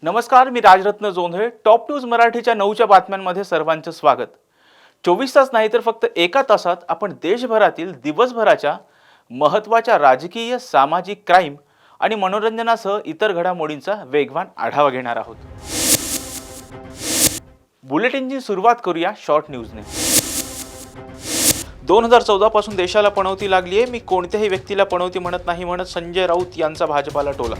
नमस्कार, मी Rajratna Jondhale. Top news मराठीच्या 9च्या बातम्यांमध्ये सर्वांचं स्वागत. 24 तास नाही तर फक्त एका तासात आपण देशभरातील दिवसभराच्या महत्त्वाच्या राजकीय, सामाजिक, क्राईम आणि मनोरंजनासह इतर घडामोडींचा वेगवान आढावा घेणार आहोत. बुलेटिनची सुरुवात करूया शॉर्ट न्यूजने. 2014 पासून देशाला पणवती लागली आहे. मी कोणत्याही व्यक्तीला पणवती म्हणत नाही म्हणत संजय राऊत यांचा भाजपाला टोला.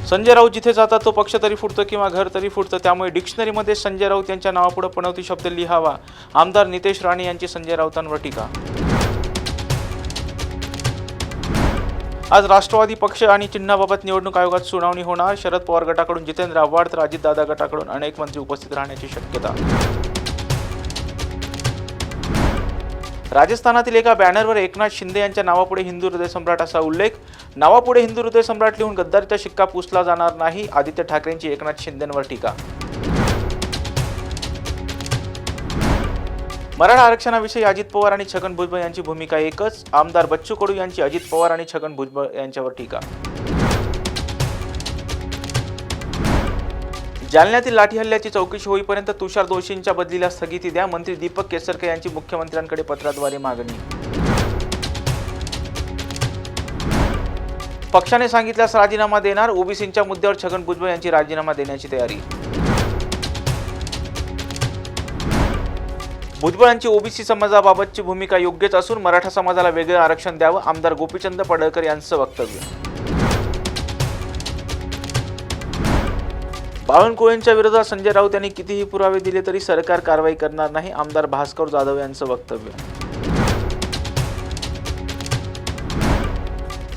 संजय राऊत जिथे जातात तो पक्ष तरी फुटतो किंवा घर तरी फुटतं, त्यामुळे डिक्शनरीमध्ये संजय राऊत यांच्या नावापुढे पणवती शब्द लिहावा. आमदार नितेश राणे यांची संजय राऊतांवर टीका. आज राष्ट्रवादी पक्ष आणि चिन्हाबाबत निवडणूक आयोगात सुनावणी होणार. शरद पवार गटाकडून जितेंद्र आव्हाड तर अजितदादा गटाकडून अनेक मंत्री उपस्थित राहण्याची शक्यता. राजस्थानातील एका बॅनरवर एकनाथ शिंदे यांच्या नावापुढे हिंदू हृदय सम्राट असा उल्लेख. नावापुढे हिंदू हृदय सम्राट लिहून गद्दारीचा शिक्का पुसला जाणार नाही. आदित्य ठाकरेंची एकनाथ शिंदेंवर टीका. मराठा आरक्षणाविषयी अजित पवार आणि छगन भुजबळ यांची भूमिका एकच. आमदार बच्चू कडू यांची अजित पवार आणि छगन भुजबळ यांच्यावर टीका. जालन्यातील लाठी हल्ल्याची चौकशी होईपर्यंत तुषार दोषींच्या बदलीला स्थगिती द्या. मंत्री दीपक केसरकर यांची मुख्यमंत्र्यांकडे पत्राद्वारे मागणी. पक्षाने सांगितल्यास राजीनामा देणार. ओबीसींच्या मुद्द्यावर छगन भुजबळ यांची राजीनामा देण्याची तयारी. भुजबळ यांची ओबीसी समाजाबाबतची भूमिका योग्यच असून मराठा समाजाला वेगळे आरक्षण द्यावं. आमदार गोपीचंद पडळकर यांचं वक्तव्य. बावनकुळेंच्या विरोधात संजय राऊत यांनी कितीही पुरावे दिले तरी सरकार कारवाई करणार नाही. आमदार भास्कर जाधव यांचं वक्तव्य.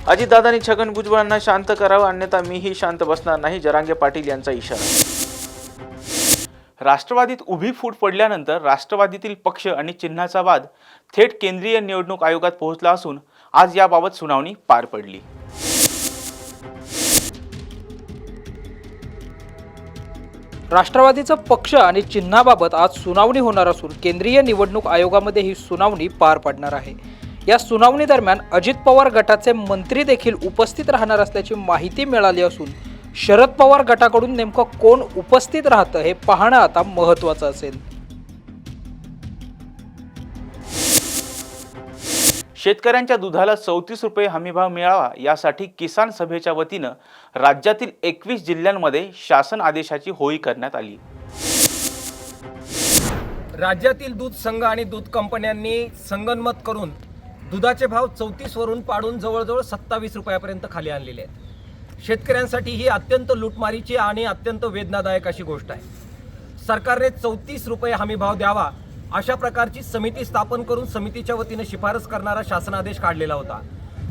अजितदादांनी छगन भुजबळांना शांत करावं, अन्यथा मीही शांत बसणार नाही. जरांगे पाटील यांचा इशारा. राष्ट्रवादीत उभी फूट पडल्यानंतर राष्ट्रवादीतील पक्ष आणि चिन्हाचा वाद थेट केंद्रीय निवडणूक आयोगात पोहोचला असून आज याबाबत सुनावणी पार पडली. राष्ट्रवादीचा पक्ष आणि चिन्हाबाबत आज सुनावणी होणार असून केंद्रीय निवडणूक आयोगामध्ये ही सुनावणी पार पडणार आहे. या सुनावणी दरम्यान अजित पवार गटाचे मंत्री देखील उपस्थित राहणार असल्याची माहिती मिळाली असून शरद पवार गटाकडून नेमकं कोण उपस्थित राहतं हे पाहणं आता महत्त्वाचं असेल. शेतकऱ्यांच्या दुधाला 34 रुपये हमीभाव मिळावा यासाठी किसान सभेच्या वतीनं राज्यातील 21 जिल्ह्यांमध्ये शासन आदेशाची होळी करण्यात आली. राज्यातील दूध संघ आणि दूध कंपन्यांनी संगनमत करून दुधाचे भाव 34 वरून पाडून जवळजवळ 27 रुपयापर्यंत खाली आणलेले आहेत. शेतकऱ्यांसाठी ही अत्यंत लूटमारीची आणि अत्यंत वेदनादायक अशी गोष्ट आहे. सरकारने 34 रुपये हमीभाव द्यावा अशा प्रकारची समिती स्थापन करून समितीच्या वतीने शिफारस करणारा शासनादेश काढलेला होता.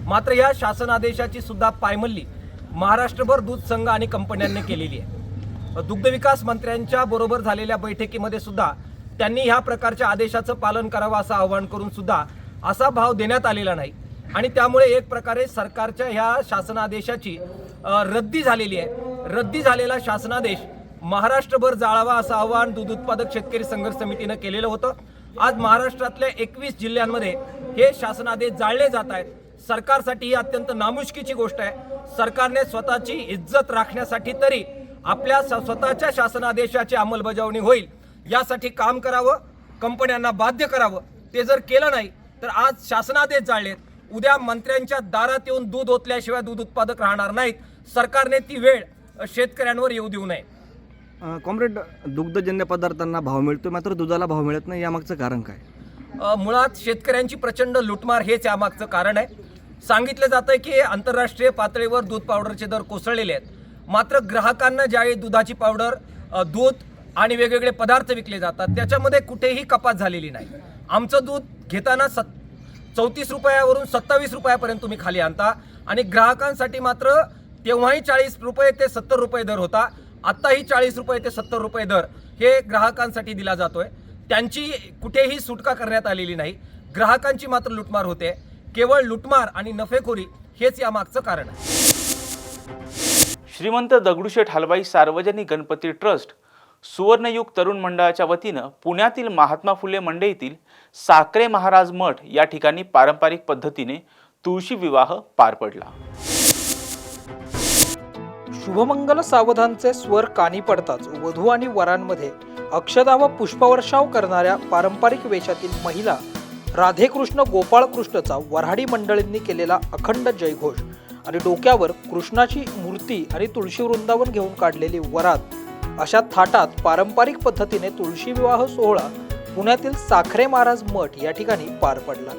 मात्र या शासनादेशाची सुद्धा पायमल्ली महाराष्ट्रभर दूध संघ आणि कंपन्यांनी केलेली आहे. दुग्धविकास मंत्र्यांच्या बरोबर झालेल्या बैठकीमध्ये सुद्धा त्यांनी ह्या प्रकारच्या आदेशाचं पालन करावं असं आवाहन करून सुद्धा असा भाव देण्यात आलेला नाही आणि त्यामुळे एक प्रकारे सरकारच्या ह्या शासनादेशाची रद्दी झालेली आहे. रद्दी झालेला शासनादेश महाराष्ट्रभर जाळावा असं आवाहन दूध उत्पादक शेतकरी संघर्ष समितीनं केलेलं होतं. आज महाराष्ट्रातल्या 21 जिल्ह्यांमध्ये हे शासनादेश जाळले जात आहेत. सरकारसाठी ही अत्यंत नामुष्कीची गोष्ट आहे. सरकारने स्वतःची इज्जत राखण्यासाठी तरी आपल्या स्वतःच्या शासनादेशाची अंमलबजावणी होईल यासाठी काम करावं, कंपन्यांना बाध्य करावं. ते जर केलं नाही तर आज शासनादेश जाळलेत, उद्या मंत्र्यांच्या दारात येऊन दूध ओतल्याशिवाय दूध उत्पादक राहणार नाहीत. सरकारने ती वेळ शेतकऱ्यांवर येऊ देऊ नये. कॉम्रेड, दुग्धजन्य पदार्थांना भाव मिळतो मात्र दुधाला भाव मिळत नाही, यामागचं कारण काय? मुळात शेतकऱ्यांची प्रचंड लुटमार हेच यामागचं कारण आहे. सांगितलं जातं की आंतरराष्ट्रीय पातळीवर दूध पावडरचे दर कोसळलेले आहेत. मात्र ग्राहकांना ज्यावेळी दुधाची पावडर, दूध आणि वेगवेगळे पदार्थ विकले जातात त्याच्यामध्ये कुठेही कपात झालेली नाही. आमचं दूध घेताना 34 रुपयावरून 27 रुपयापर्यंत तुम्ही खाली आणता आणि ग्राहकांसाठी मात्र तेव्हाही 40 रुपये ते 70 रुपये दर होता. आत्ताही 40 रुपये ते 70 रुपये दर हे ग्राहकांसाठी दिला जातोय. त्यांची कुठेही सुटका करण्यात आलेली नाही. ग्राहकांची मात्र लुटमार होते. केवळ लुटमार आणि नफेखोरी हेच यामागचं कारण आहे. श्रीमंत दगडूशेठ हलवाई सार्वजनिक गणपती ट्रस्ट सुवर्णयुग तरुण मंडळाच्या वतीनं पुण्यातील महात्मा फुले मंडईतील साक्रे महाराज मठ या ठिकाणी पारंपरिक पद्धतीने तुळशी विवाह पार पडला. शुभमंगल सावधानचे स्वर कानी पडताच वधू आणि वरांमध्ये अक्षदा व पुष्पवर्षाव करणाऱ्या पारंपरिक वेशातील महिला राधेकृष्ण गोपाळकृष्णचा वऱ्हाडी मंडळींनी केलेला अखंड जयघोष आणि डोक्यावर कृष्णाची मूर्ती आणि तुळशी वृंदावन घेऊन काढलेली वरात अशा थाटात पारंपरिक पद्धतीने तुळशी विवाह सोहळा पुण्यातील साखरे महाराज मठ या ठिकाणी पार पडला।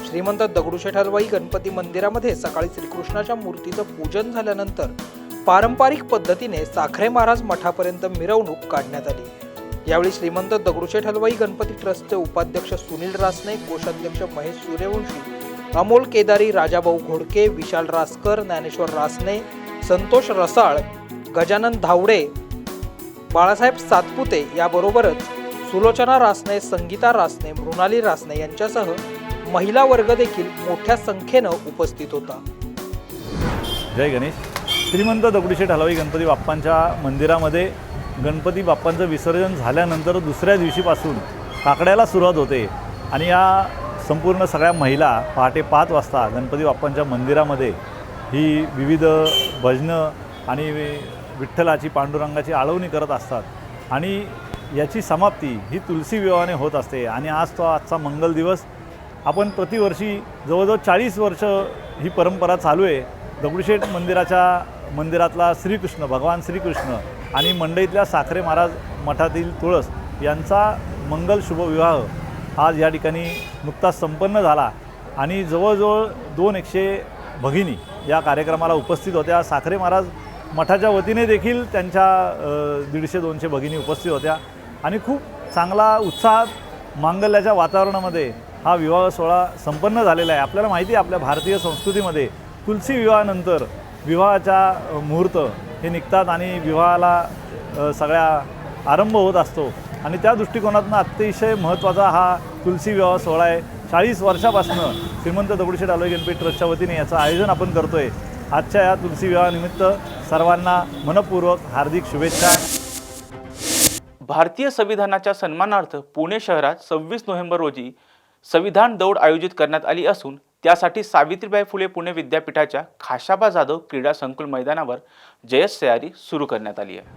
श्रीमंत दगडूशेठ हलवाई गणपती मंदिरामध्ये सकाळी श्रीकृष्णाच्या मूर्तीचं पूजन झाल्यानंतर पारंपरिक पद्धतीने साखरे महाराज मठापर्यंत मिरवणूक काढण्यात आली। यावेळी श्रीमंत दगडूशेठ हलवाई गणपती ट्रस्टचे उपाध्यक्ष सुनील रासने, कोषाध्यक्ष महेश सूर्यवंशी, अमोल केदारी, राजाभाऊ घोडके, विशाल रासकर, ज्ञानेश्वर रासने, संतोष रसाळ, गजानन धावडे, बाळासाहेब सातपुते याबरोबरच सुलोचना रासने, संगीता रासने, मृणाली रासने यांच्यासह महिला वर्ग देखील मोठ्या संख्येनं उपस्थित होता। जय गणेश। श्रीमंत दगडूशेठ हलवाई गणपती बाप्पांच्या मंदिरामध्ये गणपती बाप्पांचं विसर्जन झाल्यानंतर दुसऱ्या दिवशीपासून काकड्याला सुरुवात होते आणि या संपूर्ण सगळ्या महिला पहाटे 5 वाजता गणपती बाप्पांच्या मंदिरामध्ये ही विविध भजनं आणि विठ्ठलाची, पांडुरंगाची आळवणी करत असतात आणि याची समाप्ती ही तुलसी विवाहाने होत असते। आणि आजचा मंगल दिवस आपण प्रतिवर्षी जवळजवळ 40 वर्ष ही परंपरा चालू आहे। दगडूशेठ मंदिरातला श्रीकृष्ण, भगवान श्रीकृष्ण आणि मंडईतल्या साखरे महाराज मठातील तुळस यांचा मंगल शुभविवाह आज या ठिकाणी नुकताच संपन्न झाला आणि जवळजवळ 200 भगिनी या कार्यक्रमाला उपस्थित होत्या। साखरे महाराज मठाच्या वतीने देखील त्यांच्या 150-200 भगिनी उपस्थित होत्या आणि खूप चांगला उत्साहात मांगल्याच्या वातावरणामध्ये हा विवाह सोहळा संपन्न झालेला आहे। आपल्याला माहिती आहे आपल्या भारतीय संस्कृतीमध्ये तुलसी विवाहानंतर विवाहाचा मुहूर्त हे निघतात आणि विवाहाला सगळ्या आरंभ होत असतो आणि त्या दृष्टिकोनातून अतिशय महत्त्वाचा हा तुलसी विवाह सोहळा आहे। 40 वर्षापासून श्रीमंत दगडूशेठ हलवाई गणपती ट्रस्टच्या वतीने याचं आयोजन आपण करतोय। आजच्या या तुलसी विवाहानिमित्त सर्वांना मनपूर्वक हार्दिक शुभेच्छा। भारतीय संविधानाच्या सन्मानार्थ पुणे शहरात 26 नोव्हेंबर रोजी संविधान दौड आयोजित करण्यात आली असून त्यासाठी सावित्रीबाई फुले पुणे विद्यापीठाच्या खाशाबा जाधव क्रीडा संकुल मैदानावर जय्यत तयारी सुरू करण्यात आली आहे।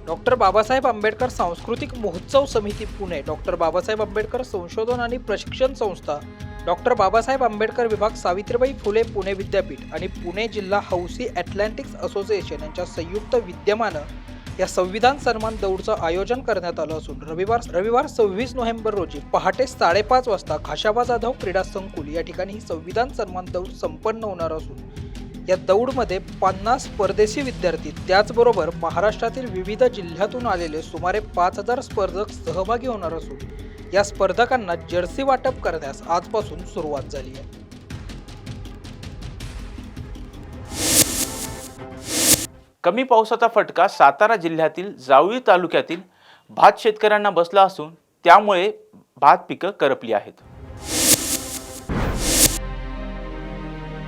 डॉक्टर बाबासाहेब आंबेडकर सांस्कृतिक महोत्सव समिती पुणे, डॉक्टर बाबासाहेब आंबेडकर संशोधन आणि प्रशिक्षण संस्था, डॉक्टर बाबासाहेब आंबेडकर विभाग, सावित्रीबाई फुले पुणे विद्यापीठ आणि पुणे जिल्हा हौसी ॲथलेटिक्स असोसिएशन यांच्या संयुक्त विद्यमानं या संविधान सन्मान दौडचं आयोजन करण्यात आलं असून रविवार 26 नोव्हेंबर रोजी पहाटे 5:30 वाजता खाशाबा जाधव क्रीडा संकुल या ठिकाणी ही संविधान सन्मान दौड संपन्न होणार असून या दौडमध्ये 50 परदेशी विद्यार्थी त्याचबरोबर महाराष्ट्रातील विविध जिल्ह्यातून आलेले सुमारे 5000 स्पर्धक सहभागी होणार असून या स्पर्धकांना जर्सी वाटप करण्यास आजपासून सुरुवात झाली आहे। कमी पावसाचा फटका सातारा जिल्ह्यातील जावळी तालुक्यातील भात शेतकऱ्यांना बसला असून त्यामुळे भात पिकं करपली आहेत।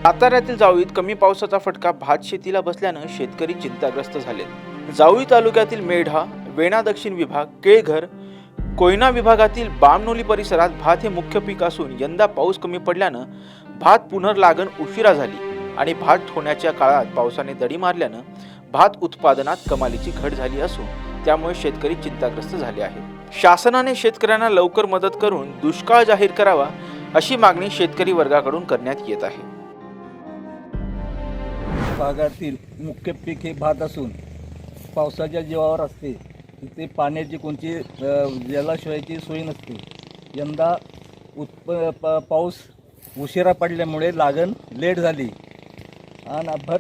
साताऱ्यातील जावळीत कमी पावसाचा फटका भात शेतीला बसल्यानं शेतकरी चिंताग्रस्त झाले। जावळी तालुक्यातील मेढा, वेणा दक्षिण विभाग, केळघर, कोयना विभागातील बामनोली परिसरात भात हे मुख्य पीक असून यंदा पाऊस कमी पडल्यानं भात पुनर्लागण उशिरा झाली आणि भात होण्याच्या काळात पावसाने दडी मारल्यानं भात उत्पादनात कमालीची घट झाली असून त्यामुळे शेतकरी चिंताग्रस्त झाले आहेत। शासनाने शेतकऱ्यांना लवकर मदत करून दुष्काळ जाहीर करावा अशी मागणी शेतकरी वर्गाकडून करण्यात येत आहे। भागातील मुख्य पीक हे भात असून पावसाच्या जीवावर असते। तिथे पाण्याची कोणती जलाशयाची सोय नसते। यंदा पाऊस उशिरा पडल्यामुळे लागण लेट झाली आणि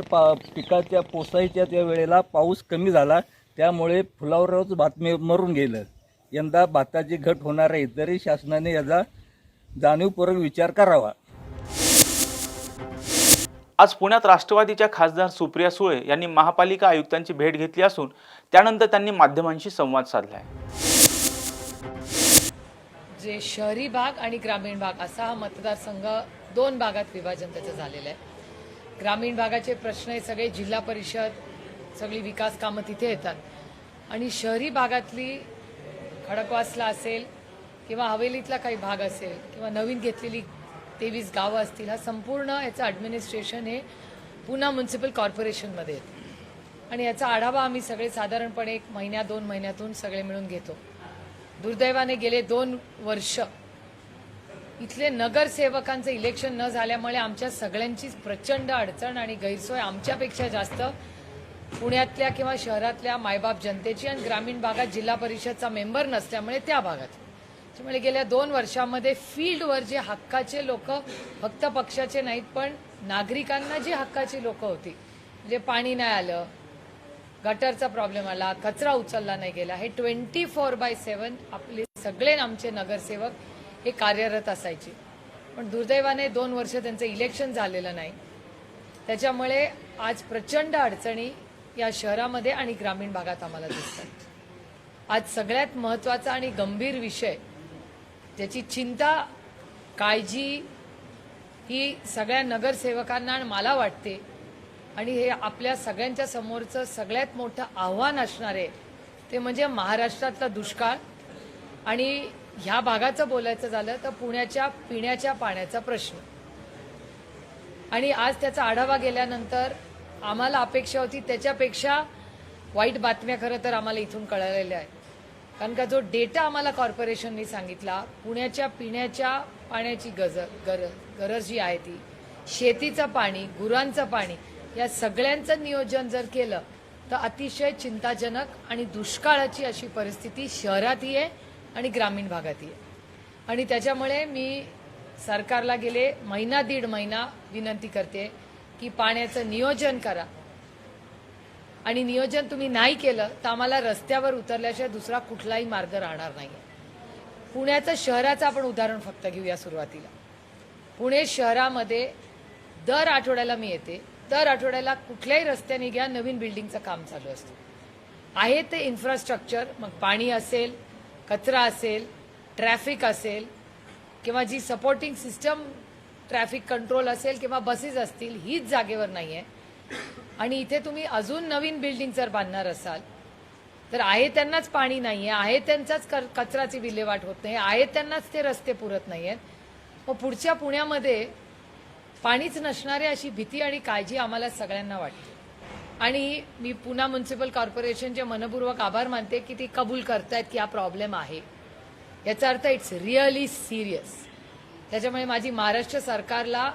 पिकाच्या पोसायच्या त्या वेळेला पाऊस कमी झाला, त्यामुळे फुलावरच भात मरून गेलं। यंदा भाताची घट होणार आहे, तरी शासनाने याचा जाणीवपूर्वक विचार करावा। आज पुण्यात राष्ट्रवादीच्या खासदार सुप्रिया सुळे यांनी महापालिका आयुक्तांची भेट घेतली असून त्यानंतर त्यांनी माध्यमांशी संवाद साधलाय। जे शहरी भाग आणि ग्रामीण भाग असा हा मतदारसंघ 2 भागात विभाजन त्याचं झालेलं आहे। ग्रामीण भागाचे प्रश्न हे सगळे जिल्हा परिषद, सगळी विकास कामं तिथे येतात आणि शहरी भागातली खडकवासला असेल किंवा हवेलीतला काही भाग असेल किंवा नवीन घेतलेली 23 गावं असतील, हा संपूर्ण याचं ॲडमिनिस्ट्रेशन हे पुणे म्युन्सिपल कॉर्पोरेशनमध्ये येतं आणि याचा आढावा आम्ही सगळे साधारणपणे 1 महिन्या 2 महिन्यातून सगळे मिळून घेतो. दुर्दैवाने गेले 2 वर्ष इथले नगरसेवकांचं इलेक्शन न झाल्यामुळे आमच्या सगळ्यांचीच प्रचंड अडचण आणि गैरसोय आमच्यापेक्षा जास्त पुण्यातल्या किंवा शहरातल्या मायबाप जनतेची आणि ग्रामीण भागात जिल्हा परिषदचा मेंबर नसल्यामुळे त्या भागात. त्यामुळे गेल्या 2 वर्षामध्ये फील्डवर जे हक्काचे लोक, फक्त पक्षाचे नाहीत पण नागरिकांना जी हक्काची लोक होती, म्हणजे पाणी नाही आलं, गटरचा प्रॉब्लेम आला, कचरा उचलला नाही गेला, हे 24/7 आपले सगळे आमचे नगरसेवक हे कार्यरत असायचे. पण दुर्दैवाने 2 वर्ष त्यांचं इलेक्शन झालेलं नाही. त्याच्यामुळे आज प्रचंड अडचणी या शहरामध्ये आणि ग्रामीण भागात आम्हाला दिसतात. आज सगळ्यात महत्त्वाचा आणि गंभीर विषय, ज्याची चिंता, काळजी ही सगळ्या नगरसेवकांना आणि मला वाटते, आणि हे आपल्या सगळ्यांच्या समोरचं सगळ्यात मोठं आव्हान असणार आहे, ते म्हणजे महाराष्ट्रातला दुष्काळ. आणि ह्या भागाचं बोलायचं झालं तर पुण्याच्या पिण्याच्या पाण्याचा प्रश्न. आणि आज त्याचा आढावा गेल्यानंतर आम्हाला अपेक्षा होती त्याच्यापेक्षा वाईट बातम्या खरं तर आम्हाला इथून कळलेल्या आहेत. कारण का जो डेटा आम्हाला कॉर्पोरेशननी सांगितला, पुण्याच्या पिण्याच्या पाण्याची गरज जी आहे ती, शेतीचं पाणी, गुरांचं पाणी, या सगळ्यांचं नियोजन जर केलं तर अतिशय चिंताजनक आणि दुष्काळाची अशी परिस्थिती शहरातही आहे आणि ग्रामीण भागातही आहे. आणि त्याच्यामुळे मी सरकारला गेले 1.5 महिना विनंती करते की पाण्याचं नियोजन करा. आणि नियोजन तुम्ही नाही केलं तर आम्हाला रस्त्यावर उतरल्याशिवाय दुसरा कुठलाही मार्ग राहणार नाही. पुण्याचं शहराचं आपण उदाहरण फक्त घेऊया सुरुवातीला. पुणे शहरामध्ये दर आठवड्याला मी येते, दर आठवड्याला कुठल्याही रस्त्याने घ्या नवीन बिल्डिंगचं काम चालू असतं. आहे ते इन्फ्रास्ट्रक्चर, मग पाणी असेल, कचरा असेल, ट्रॅफिक असेल, किंवा जी सपोर्टिंग सिस्टम ट्रॅफिक कंट्रोल असेल किंवा बसेस असतील, हीच जागेवर नाही आहे. आणि इथे तुम्ही अजून नवीन बिल्डिंग जर बांधणार असाल तर आहे त्यांनाच पाणी नाही आहे त्यांचाच कचराची विल्हेवाट होत नाही, आहे त्यांनाच ते रस्ते पुरत नाही आहेत. मग पुढच्या पुण्यामध्ये पाणीच नसणारे अशी भीती आणि काळजी आम्हाला सगळ्यांना वाटते. आणि मी पुणे म्युन्सिपल कॉर्पोरेशनचे मनपूर्वक आभार मानते की ती कबूल करतायत की हा प्रॉब्लेम आहे. याचा अर्थ इट्स रिअली सिरियस. त्याच्यामुळे माझी महाराष्ट्र सरकारला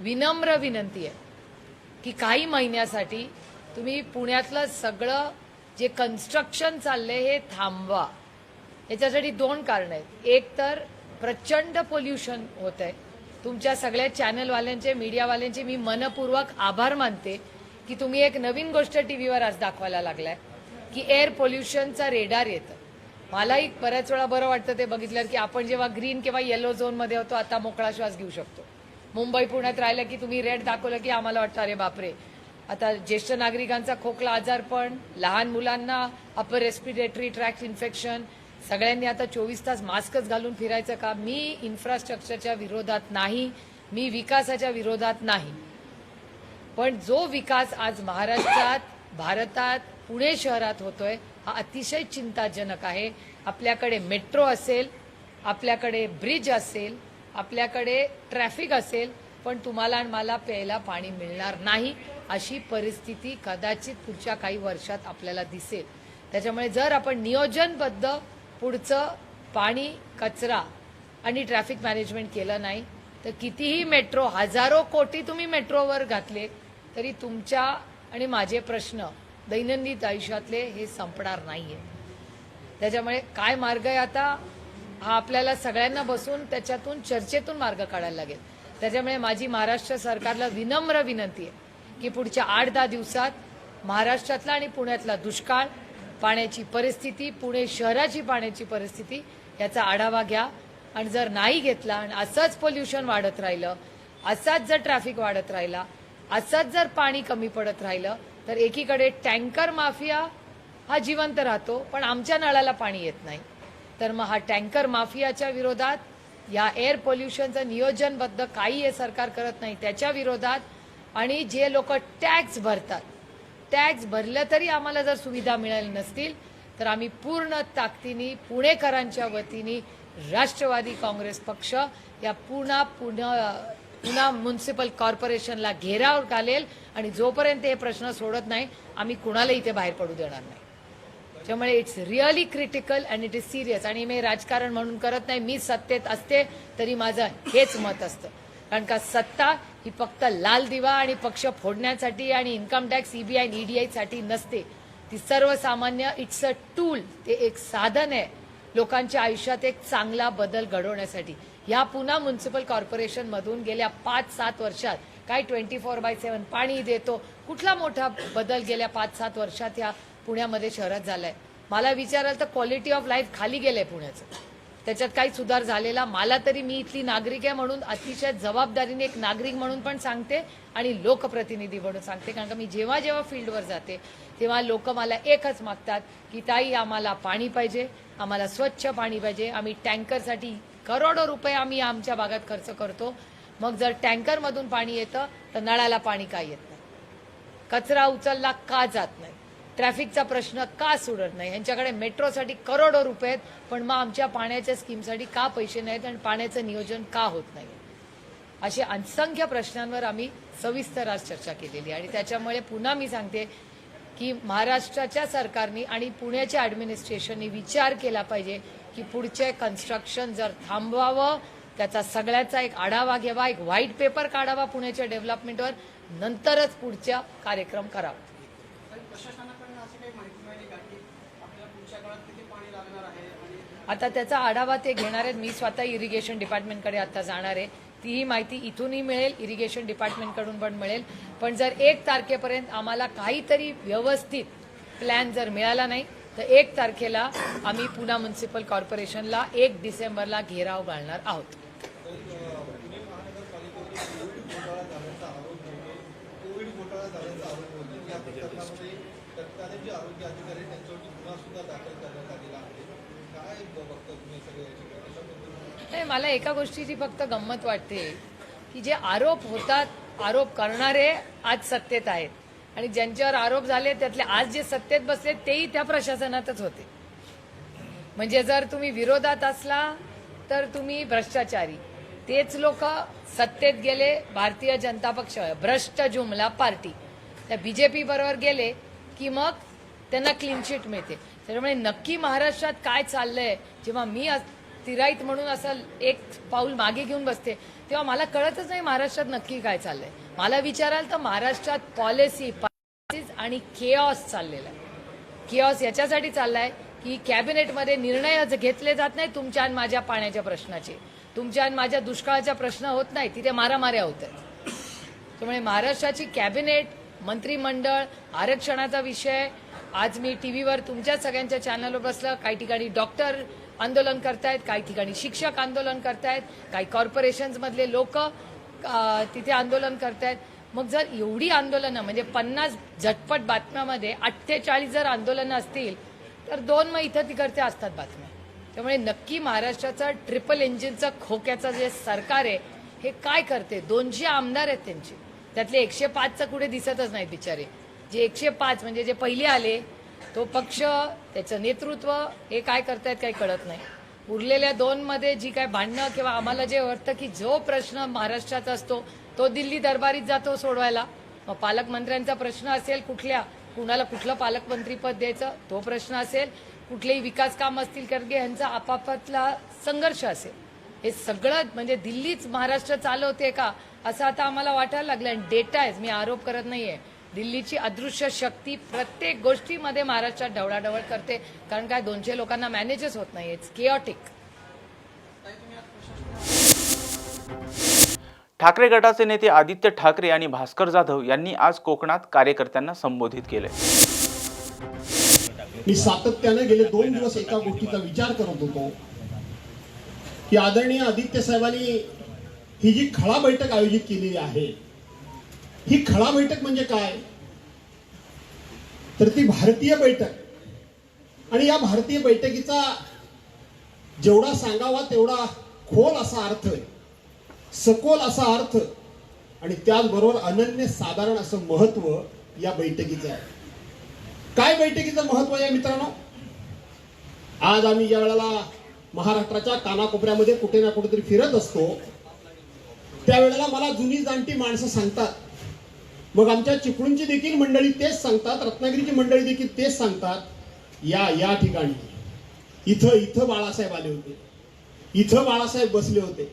विनम्र विनंती आहे की काही महिन्यासाठी तुम्ही पुण्यातलं सगळं जे कन्स्ट्रक्शन चाललंय हे थांबवा. याच्यासाठी 2 कारणं आहेत. एक तर प्रचंड पोल्युशन होत आहे. तुमच्या सगळ्या चॅनलवाल्यांचे, मीडियावाल्यांचे मी मनपूर्वक आभार मानते की तुम्ही एक नवीन गोष्ट टीव्हीवर आज दाखवायला लागलाय की एअर पोल्युशनचा रेडार येतं. मलाही बऱ्याच वेळा बरं वाटतं ते बघितल्यावर की आपण जेव्हा ग्रीन किंवा येलो झोनमध्ये होतो आता मोकळा श्वास घेऊ शकतो. मुंबई पुण्यात राहिलं की तुम्ही रेड दाखवलं की आम्हाला वाटतं अरे बापरे, आता ज्येष्ठ नागरिकांचा खोकला आजारपण, लहान मुलांना अपर रेस्पिरेटरी ट्रॅक्ट इन्फेक्शन, सगळ्यांनी आता 24 तास मास्कच घालून फिरायचं का? मी इन्फ्रास्ट्रक्चरच्या विरोधात नाही, मी विकासाच्या विरोधात नाही. पण जो विकास आज महाराष्ट्रात, भारतात, पुणे शहरात होतोय हा अतिशय चिंताजनक आहे. आपल्याकडे मेट्रो असेल, आपल्याकडे ब्रिज असेल, आपल्याकडे ट्रॅफिक असेल, पण तुम्हाला आणि मला प्यायला पाणी मिळणार नाही अशी परिस्थिती कदाचित पुढच्या काही वर्षात आपल्याला दिसेल. त्याच्यामुळे जर आपण नियोजनबद्ध पुढचं पाणी, कचरा आणि ट्रॅफिक मॅनेजमेंट केलं नाही तर कितीही मेट्रो, हजारो कोटी तुम्ही मेट्रोवर घातले तरी तुमच्या आणि माझे प्रश्न दैनंदिन आयुष्यातले हे संपणार नाहीये. त्याच्यामुळे काय मार्ग आहे आता हा आपल्याला सगळ्यांना बसून त्याच्यातून चर्चेतून मार्ग काढायला लागेल. त्याच्यामुळे माझी महाराष्ट्र सरकारला विनम्र विनंती आहे की पुढच्या 8-10 दिवसात महाराष्ट्रातला आणि पुण्यातला दुष्काळ, पाण्याची परिस्थिती, पुणे शहराची पाण्याची परिस्थिती याचा आढावा घ्या. आणि जर नाही घेतला आणि असंच पोल्युशन वाढत राहिलं, असाच जर ट्रॅफिक वाढत राहिला, असंच जर पाणी कमी पडत राहिलं तर एकीकडे टँकर माफिया हा जिवंत राहतो पण आमच्या नळाला पाणी येत नाही. तर मग हा टँकर माफियाच्या विरोधात, या एअर पोल्युशनचं नियोजनबद्ध काही हे सरकार करत नाही त्याच्या विरोधात, आणि जे लोक टॅक्स भरतात, टॅक्स भरलं तरी आम्हाला जर सुविधा मिळाली नसतील तर आम्ही पूर्ण ताकदीने पुणेकरांच्या वतीने राष्ट्रवादी काँग्रेस पक्ष या पुणा म्युनिसिपल कॉर्पोरेशनला घेराव घालेल आणि जोपर्यंत हे प्रश्न सोडत नाही आम्ही कुणाला इथे बाहेर पडू देणार नाही. त्यामुळे it's really critical and it is serious. आणि मी राजकारण म्हणून करत नाही, मी सत्तेत असते तरी माझं हेच मत असतं. कारण का सत्ता ही फक्त लाल दिवा आणि पक्ष फोडण्यासाठी आणि इन्कम टॅक्स सीबीआय आणि ईडीआय साठी नसते. ती सर्वसामान्य इट्स अ टूल, ते एक साधन आहे लोकांच्या आयुष्यात एक चांगला बदल घडवण्यासाठी. या पुणा म्युनिसिपल कॉर्पोरेशनमधून गेल्या 5-7 वर्षात काय 24/7 पाणी देतो, कुठला मोठा बदल गेल्या 5-7 वर्षात या पुण्यामध्ये शहरात झालाय? मला विचाराल तर क्वालिटी ऑफ लाईफ खाली गेलंय पुण्याचं. त्याच्यात काही सुधार झालेला मला तरी, मी इथली नागरिक आहे म्हणून अतिशय जबाबदारीने एक नागरिक म्हणून पण सांगते आणि लोकप्रतिनिधी म्हणून सांगते. कारण का मी जेव्हा जेव्हा फील्डवर जाते तेव्हा लोक मला एकच मागतात की ताई आम्हाला पाणी पाहिजे, आम्हाला स्वच्छ पाणी पाहिजे. आम्ही टँकरसाठी करोडो रुपये आम्ही आमच्या भागात खर्च करतो. मग जर टँकरमधून पाणी येतं तर नळाला पाणी का येत नाही? कचरा उचलला का जात नाही? ट्रॅफिकचा प्रश्न का सुटत नाही? यांच्याकडे मेट्रोसाठी करोडो रुपये आहेत, पण मग आमच्या पाण्याच्या स्कीमसाठी का पैसे नाहीत आणि पाण्याचं नियोजन का होत नाही? असे असंख्य प्रश्नांवर आम्ही सविस्तर आज चर्चा केलेली आणि त्याच्यामुळे पुन्हा मी सांगते की महाराष्ट्राच्या सरकारने आणि पुण्याच्या ॲडमिनिस्ट्रेशनने विचार केला पाहिजे की पुढचे कन्स्ट्रक्शन जर थांबवावं, त्याचा सगळ्याचा एक आढावा घ्यावा, एक व्हाईट पेपर काढावा पुण्याच्या डेव्हलपमेंटवर, नंतरच पुढचा कार्यक्रम करावा. आता त्याचा आढावा ते घेणार आहेत. मी स्वतः इरिगेशन डिपार्टमेंटकडे आता जाणार आहे. तीही माहिती इथूनही मिळेल, इरिगेशन डिपार्टमेंटकडून पण मिळेल. पण जर 1 तारखेपर्यंत आम्हाला काहीतरी व्यवस्थित प्लॅन जर मिळाला नाही तर 1 तारखेला आम्ही पुणा म्युनिसिपल कॉर्पोरेशनला 1 डिसेंबरला घेराव घालणार आहोत. नाही, मला एका गोष्टीची फक्त गंमत वाटते की जे आरोप होतात, आरोप करणारे आज सत्तेत आहेत आणि ज्यांच्यावर आरोप झाले त्यातले आज जे सत्तेत बसले तेही त्या प्रशासनातच होते. म्हणजे जर तुम्ही विरोधात असला तर तुम्ही भ्रष्टाचारी. तेच लोक सत्तेत गेले, भारतीय जनता पक्ष भ्रष्ट जुमला पार्टी, त्या बीजेपी बरोबर गेले की मग त्यांना क्लीन चिट मिळते. त्याच्यामुळे नक्की महाराष्ट्रात काय चाललंय, जेव्हा मी तिराईत म्हणून असं एक पाऊल मागे घेऊन बसते तेव्हा मला कळतच नाही महाराष्ट्रात नक्की काय चाललंय. मला विचाराल तर महाराष्ट्रात पॉलिसी आणि केऑस चाललेला आहे. केऑस याच्यासाठी चाललाय की कॅबिनेटमध्ये निर्णय घेतले जात नाही तुमच्या आणि माझ्या पाण्याच्या प्रश्नाचे, तुमच्या आणि माझ्या दुष्काळाच्या प्रश्न होत नाही, तिथे मारामाऱ्या होत आहेत. त्यामुळे महाराष्ट्राची कॅबिनेट, मंत्रिमंडळ, आरक्षणाचा विषय, आज मी टीव्हीवर तुमच्या सगळ्यांच्या चॅनलवर बसलं, काही ठिकाणी डॉक्टर आंदोलन करतायत, काही ठिकाणी शिक्षक आंदोलन करतायत, काही कॉर्पोरेशन्समधले लोक तिथे आंदोलन करतायत. मग जर एवढी आंदोलनं म्हणजे 50 झटपट बातम्यामध्ये 48 जर आंदोलनं असतील तर 2 मग इथं तिकडच्या असतात बातम्या. त्यामुळे नक्की महाराष्ट्राचं ट्रिपल इंजिनचं खोक्याचं जे सरकार आहे हे काय करते? 200 आमदार आहेत त्यांचे, त्यातले 105चं कुठे दिसतच नाहीत बिचारे. जे 105 म्हणजे जे पहिले आले तो पक्ष, त्याचं नेतृत्व हे काय करतायत काही कळत नाही. उरलेल्या 2 मध्ये जी काय भांडणं किंवा आम्हाला जे वाटतं की जो प्रश्न महाराष्ट्रात असतो तो दिल्ली दरबारीत जातो सोडवायला. मग पालकमंत्र्यांचा प्रश्न असेल, कुणाला कुठलं पालकमंत्रीपद द्यायचं तो प्रश्न असेल, कुठलेही विकास काम असतील कारण की ह्यांचा आपापला संघर्ष असेल, हे सगळं म्हणजे दिल्लीच महाराष्ट्र चालवते का असं आता आम्हाला वाटायला लागलं. आणि डेटा आहे, मी आरोप करत नाहीये, दिल्लीची अदृश्य शक्ती प्रत्येक गोष्टीमध्ये महाराष्ट्रात ढवळाढवळ करते. कारण काय 200 लोकांना मॅनेजच होत नाही. इट्स केऑटिक. ठाकरे गटाचे नेते आदित्य ठाकरे आणि भास्कर जाधव यांनी आज कोकणात कार्यकर्त्यांना संबोधित केले. मी सातत्याने गेले 2 दिवस एका गोष्टीचा विचार करत होतो की आदरणीय आदित्य साहेबांनी ही जी खळा बैठक आयोजित केलेली आहे, ही खळा बैठक म्हणजे काय तर ती भारतीय बैठक, आणि या भारतीय बैठकीचा जेवढा सांगावा तेवढा खोल असा अर्थ आहे, सखोल असा अर्थ आणि त्याचबरोबर अनन्य साधारण असं महत्व या बैठकीचं आहे. काय बैठकीचं महत्व आहे मित्रांनो? आज आम्ही ज्या वेळेला महाराष्ट्राच्या कानाकोपऱ्यामध्ये कुठे ना कुठेतरी फिरत असतो, त्यावेळेला मला जुनी जाणती माणसं सांगतात, मग आमच्या चिपळूणची देखील मंडळी तेच सांगतात, रत्नागिरीची मंडळी देखील तेच सांगतात, या ठिकाणी इथं बाळासाहेब आले होते, इथं बाळासाहेब बसले होते,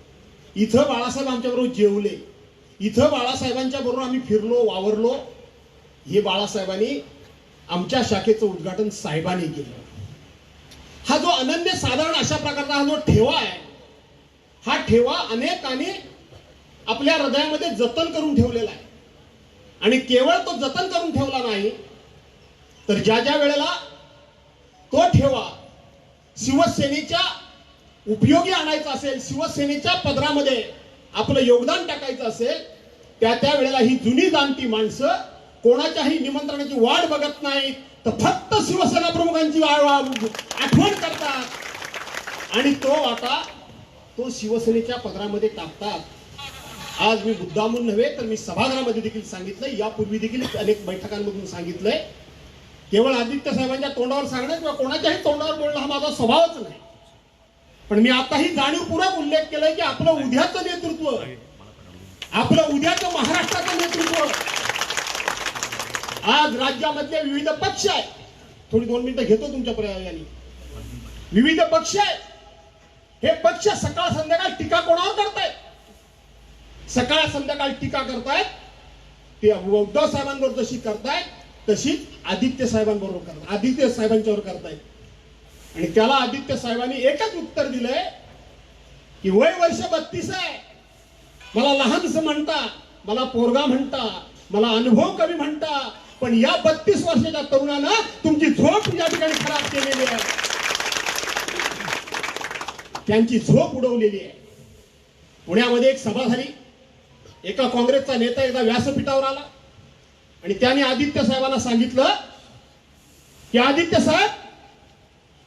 इथं बाळासाहेब आमच्याबरोबर जेवले, इथं बाळासाहेबांच्या बरोबर आम्ही फिरलो वावरलो. हे बाळासाहेबांनी आमच्या शाखेचं उद्घाटन साहेबांनी केलं. हा जो अनन्य साधारण अशा प्रकारचा हा जो ठेवा आहे, हा ठेवा अनेकांनी आपल्या हृदयामध्ये जतन करून ठेवलेला आहे. आणि केवळ तो जतन करून ठेवला नाही, तर ज्या वेळेला तो ठेवा शिवसेनेच्या उपयोगी आणायचा असेल, शिवसेनेच्या पदरामध्ये आपलं योगदान टाकायचं असेल, त्या वेळेला ही जुनी जाणती माणसं कोणाच्याही निमंत्रणाची वाट बघत नाहीत, तर फक्त शिवसेना प्रमुखांची आठवण करतात आणि तो शिवसेनेच्या पदरामध्ये टाकतात. आज मी मुद्दामून नव्हे तर मी सभागृहामध्ये देखील सांगितलंय, यापूर्वी देखील अनेक बैठकांमधून सांगितलंय, केवळ आदित्य साहेबांच्या तोंडावर सांगणं किंवा कोणाच्याही तोंडावर बोलणं हा माझा स्वभावच नाही. पण मी आताही जाणीवपूर्वक उल्लेख केलाय की आपलं उद्याचं नेतृत्व, आपलं उद्याचं महाराष्ट्राचं नेतृत्व आज राज्यामधले विविध पक्ष आहेत. थोडी 2 मिनिटं घेतो तुमच्या पर्यायाने. विविध पक्ष आहेत, हे पक्ष सकाळ संध्याकाळ टीका कोणावर करतायत? सकाळ संध्याकाळ टीका करतायत ते उद्धव साहेबांबरोबर जशी करतायत तशीच आदित्य साहेबांबरोबर करतायत, आदित्य साहेबांच्यावर करतायत. आणि त्याला आदित्य साहेबांनी एकच उत्तर दिलंय की वय वर्ष 32 आहे, मला लहानसं म्हणता, मला पोरगा म्हणता, मला अनुभव कमी म्हणता, पण या 32 वर्षाच्या तरुणानं तुमची झोप या ठिकाणी खराब केलेली आहे, त्यांची झोप उडवलेली आहे. पुण्यामध्ये एक सभा झाली, एका काँग्रेसचा नेता एकदा व्यासपीठावर आला आणि त्याने आदित्य साहेबांना सांगितलं की आदित्य साहेब,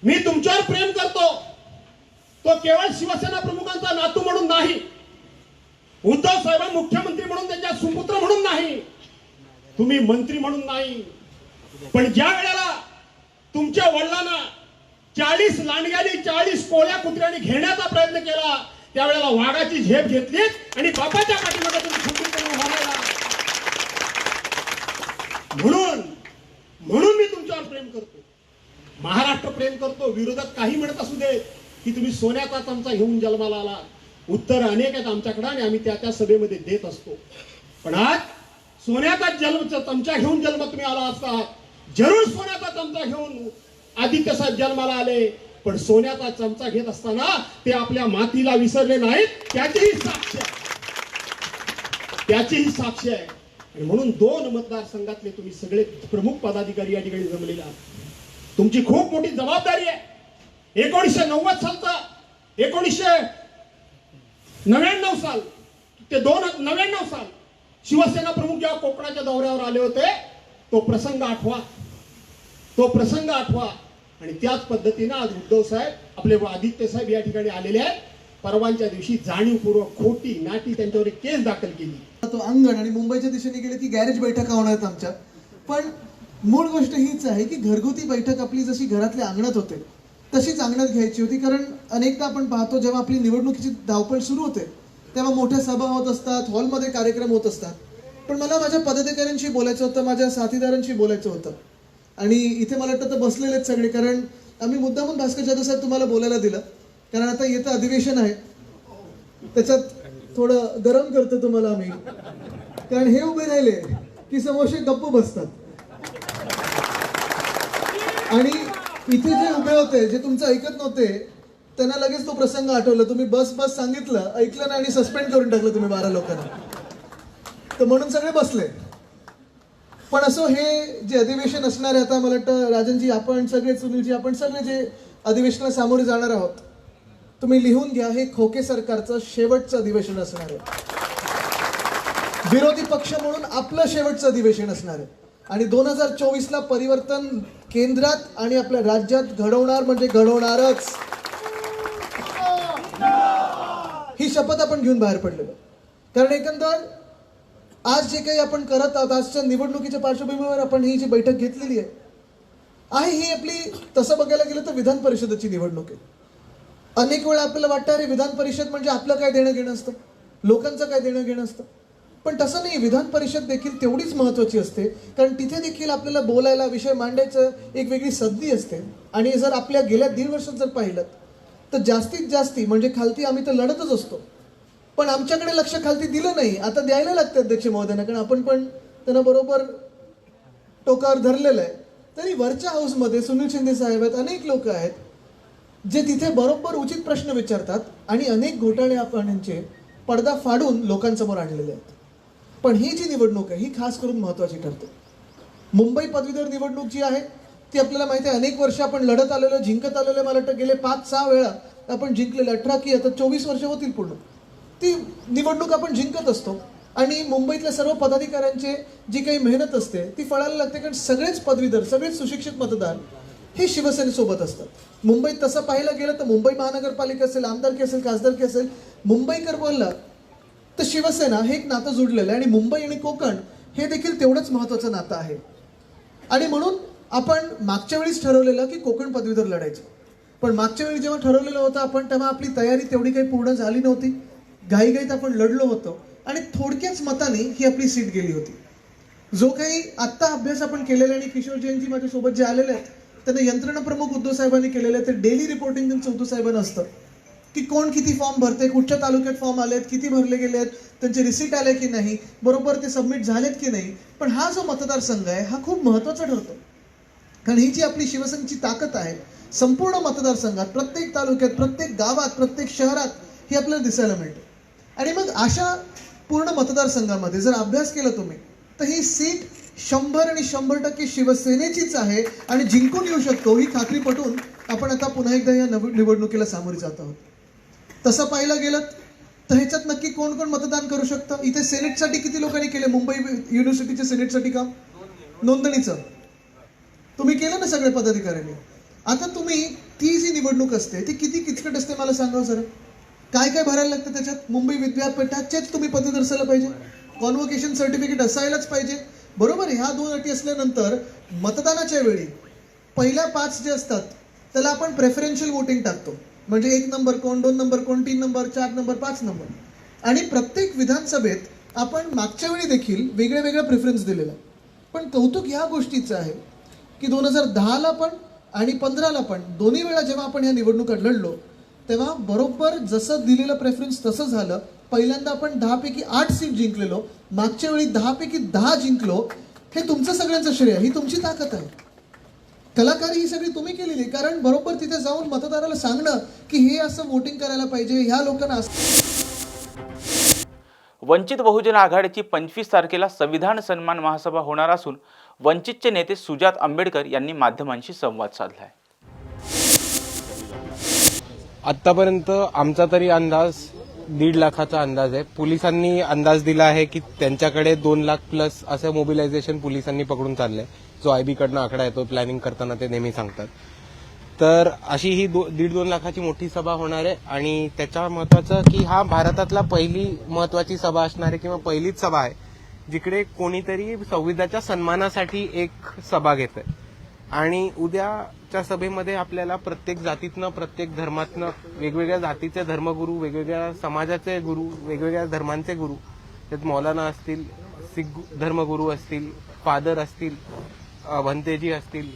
मी तुमच्यावर प्रेम करतो, तो केवळ शिवसेना प्रमुखांचा नातू म्हणून नाही, उद्धव साहेब मुख्यमंत्री म्हणून त्यांच्या सुपुत्र म्हणून नाही, तुम्ही मंत्री म्हणून नाही, पण ज्या वेळेला तुमच्या वडिलांना 40 लांडग्याने 40 कोळ्या कुत्र्याने घेण्याचा प्रयत्न केला, त्यावेळेला वाघाची झेप घेतली आणि बापाच्या पाठीमागे तुम्ही सुपुत्रपणे उभा राहिला. म्हणून मी तुमच्यावर प्रेम करतो, महाराष्ट्र प्रेम करतो. विरोधात काही म्हणत असू दे की तुम्ही सोन्याचा चमचा घेऊन जन्माला आला, उत्तर अनेक आहेत आमच्याकडे आणि आम्ही त्या सभेमध्ये देत असतो. पण आज सोन्याचा चमचा घेऊन जन्म तुम्ही आला असता, जरूर सोन्याचा चमचा घेऊन आदित्य साहेब जन्माला आले, पण सोन्याचा चमचा घेत असताना ते आपल्या मातीला विसरले नाहीत, त्याचीही साक्ष आहे. आणि म्हणून 2 मतदारसंघातले तुम्ही सगळे प्रमुख पदाधिकारी या ठिकाणी जमलेले आहात. तुमची खूप मोठी जबाबदारी आहे. 1990 सालचा 1999 साल ते 99 साल शिवसेना प्रमुख जेव्हा कोकणाच्या दौऱ्यावर आले होते, तो प्रसंग आठवा. आणि त्याच पद्धतीनं आज उद्धव साहेब, आपले आदित्य साहेब या ठिकाणी आलेले आहेत. परवांच्या दिवशी जाणीवपूर्वक खोटी नाटी त्यांच्यावर एक केस दाखल केली. तो अंगण आणि मुंबईच्या दिशेने गेले की गॅरेज बैठका होणार आहेत आमच्या. पण मूळ गोष्ट हीच आहे की घरगुती बैठक आपली जशी घरातल्या अंगणात होते तशीच अंगणात घ्यायची होती. कारण अनेकदा आपण पाहतो जेव्हा आपली निवडणुकीची धावपळ सुरू होते तेव्हा मोठ्या सभा होत असतात, हॉलमध्ये कार्यक्रम होत असतात. पण मला माझ्या पदाधिकाऱ्यांशी बोलायचं होतं, माझ्या साथीदारांशी बोलायचं होतं. आणि इथे मला वाटतं तर बसलेले आहेत सगळे, कारण आम्ही मुद्दामून भास्कर जाधव साहेब तुम्हाला बोलायला दिलं, कारण आता येतं अधिवेशन आहे, त्याच्यात थोडं गरम करतो तुम्हाला आम्ही. कारण हे उभे राहिले की समोरचे गप्प बसतात. आणि इथे जे उभे होते, जे तुमचं ऐकत नव्हते, त्यांना लगेच तो प्रसंग आठवला. तुम्ही बस सांगितलं, ऐकलं नाही आणि सस्पेंड करून टाकलं तुम्ही 12 लोकांना. तर म्हणून सगळे बसले. पण असं हे जे अधिवेशन असणार आहे, आता मला वाटतं राजनजी, आपण सगळे, सुनीलजी, आपण सगळे जे अधिवेशनाला सामोरे जाणार आहोत, तुम्ही लिहून घ्या, हे खोके सरकारचं शेवटचं अधिवेशन असणार आहे. विरोधी पक्ष म्हणून आपलं शेवटचं अधिवेशन असणार आहे. आणि 2024ला परिवर्तन केंद्रात आणि आपल्या राज्यात घडवणार म्हणजे घडवणारच, ही शपथ आपण घेऊन बाहेर पडलेलो. कारण एकंदर आज जे काही आपण करत आहोत, आजच्या निवडणुकीच्या पार्श्वभूमीवर आपण ही जी बैठक घेतलेली आहे, ही आपली तसं बघायला गेलं तर विधान परिषदेची निवडणूक आहे. अनेक वेळा आपल्याला वाटतं अरे विधान परिषद म्हणजे आपलं काय देणं घेणं असतं, लोकांचं काय देणं घेणं असतं. पण तसं नाही, विधान परिषद देखील तेवढीच महत्त्वाची असते, कारण तिथे देखील आपल्याला बोलायला, विषय मांडायचं एक वेगळी संधी असते. आणि जर आपल्या गेल्या 1.5 वर्षात जर पाहिलं तर जास्तीत जास्ती म्हणजे खालती आम्ही तर लढतच असतो, पण आमच्याकडे लक्ष खालती दिलं नाही. आता द्यायला लागतं अध्यक्ष महोदयांना, कारण आपण पण त्यांना बरोबर टोकावर धरलेलं आहे. तरी वरच्या हाऊसमध्ये सुनील शिंदे साहेब आहेत, अनेक लोक आहेत जे तिथे बरोबर उचित प्रश्न विचारतात आणि अनेक घोटाळेपणांचे पडदा फाडून लोकांसमोर आणलेले आहेत. पण ही जी निवडणूक आहे ही खास करून महत्त्वाची ठरते. मुंबई पदवीधर निवडणूक जी आहे ती आपल्याला माहिती आहे, अनेक वर्ष आपण लढत आलेलो, जिंकत आलेलो. मला वाटतं गेले 5-6 वेळा आपण जिंकलेलं, 18 की आता 24 वर्ष होतील पूर्ण, ती निवडणूक आपण जिंकत असतो. आणि मुंबईतल्या सर्व पदाधिकाऱ्यांचे जी काही मेहनत असते ती फळायला लागते, कारण सगळेच पदवीधर, सगळेच सुशिक्षित मतदार हे शिवसेनेसोबत असतात. मुंबईत तसं पाहायला गेलं तर मुंबई महानगरपालिका असेल, आमदारकी असेल, खासदारकी असेल, मुंबईकर बोलला तर शिवसेना हे एक नातं जुडलेलं आहे. आणि मुंबई आणि कोकण हे देखील तेवढंच महत्त्वाचं नातं आहे. आणि म्हणून आपण मागच्या वेळीच ठरवलेलं की कोकण पदवीधर लढायचं. पण मागच्या वेळी जेव्हा ठरवलेलं होतं आपण, तेव्हा आपली तयारी तेवढी काही पूर्ण झाली नव्हती. घाईघाईत आपण लढलो होतो आणि थोडक्याच मताने ही आपली सीट गेली होती. जो काही आत्ता अभ्यास आपण केलेला, आणि किशोर जैनजी माझ्यासोबत जे आलेले आहेत त्यांना यंत्रणा प्रमुख उद्धव साहेबांनी केलेले आहे, ते डेली रिपोर्टिंग त्यांचं उद्धव साहेबांना असतं की कोण किती फॉर्म भरते, कुठच्या तालुक्यात फॉर्म आलेत, किती भरले गेले आहेत, त्यांचे रिसीट आले की नाही, बरोबर ते सबमिट झालेत की नाही. पण हा जो मतदारसंघ आहे हा खूप महत्त्वाचा ठरतो, कारण ही जी आपली शिवसेनेची ताकद आहे संपूर्ण मतदारसंघात, प्रत्येक तालुक्यात, प्रत्येक गावात, प्रत्येक शहरात ही आपल्याला दिसायला मिळते. आणि मग अशा पूर्ण मतदारसंघामध्ये जर अभ्यास केला तुम्ही तर ही सीट 100 आणि 100% शिवसेनेचीच आहे आणि जिंकून येऊ शकतो ही खात्री पटवून आपण आता पुन्हा एकदा या निवडणुकीला सामोरे जात आहोत. तसं पाहायला गेलं तर ह्याच्यात नक्की कोण कोण मतदान करू शकतं. इथे सेनेटसाठी किती लोकांनी केले, मुंबई युनिव्हर्सिटीच्या सेनेटसाठी काम, नोंदणीचं तुम्ही केलं ना सगळे पदाधिकाऱ्यांनी. आता तुम्ही ती जी निवडणूक असते ती किती किचकट असते मला सांगा जरा. काय काय भरायला लागतं त्याच्यात. मुंबई विद्यापीठाचेच तुम्ही पदवीधर असायला पाहिजे, कॉन्व्होकेशन सर्टिफिकेट असायलाच पाहिजे, बरोबर. ह्या 2 अटी असल्यानंतर मतदानाच्या वेळी पहिल्या 5 जे असतात त्याला आपण प्रेफरन्शियल वोटिंग टाकतो, म्हणजे 1 नंबर कोण, 2 नंबर कोण, 3 नंबर, 4 नंबर, 5 नंबर. आणि प्रत्येक विधानसभेत आपण मागच्या वेळी देखील वेगळ्या वेगळ्या प्रेफरन्स दिलेला. पण कौतुक ह्या गोष्टीचं आहे की 2010ला पण आणि 15ला पण दोन्ही वेळा जेव्हा आपण ह्या निवडणुका लढलो तेव्हा बरोबर जसं दिलेलं प्रेफरन्स तसं झालं. पहिल्यांदा आपण 10 पैकी 8 सीट जिंकलेलो, मागच्या वेळी 10 पैकी 10 जिंकलो. हे तुमचं सगळ्यांचं श्रेय, ही तुमची ताकद आहे. कलाकारी ही सगळी तुम्ही केलेली, कारण बरोबर तिथे जाऊन मतदाराला सांगणं की हे असं वोटिंग करायला पाहिजे, ह्या लोकांना. वंचित बहुजन आघाडीची 25 तारखेला संविधान सन्मान महासभा होणार असून वंचितचे नेते सुजात आंबेडकर यांनी माध्यमांशी संवाद साधलाय. आत्तापर्यंत आमचा तरी अंदाज 1.5 लाखाचा अंदाज आहे. पोलिसांनी अंदाज दिला आहे की त्यांच्याकडे 2 लाख प्लस असं मोबिलायझेशन पोलिसांनी पकडून चाललंय, जो आयबी कडनं आकडा येतो प्लॅनिंग करताना ते नेहमी सांगतात. तर अशी ही 1.5-2 लाखाची मोठी सभा होणार आहे. आणि त्याच्या महत्वाचं की हा भारतातला पहिली महत्वाची सभा असणार आहे किंवा पहिलीच सभा आहे जिकडे कोणीतरी संविधानाच्या सन्मानासाठी एक सभा घेतोय. आणि उद्याच्या सभेमध्ये आपल्याला प्रत्येक जातीतनं, प्रत्येक धर्मातनं, वेगवेगळ्या जातीचे धर्मगुरू, वेगवेगळ्या समाजाचे गुरु, वेगवेगळ्या धर्मांचे गुरु, त्यात मौलाना असतील, सिख धर्मगुरू असतील, फादर असतील, भंतेजी असतील,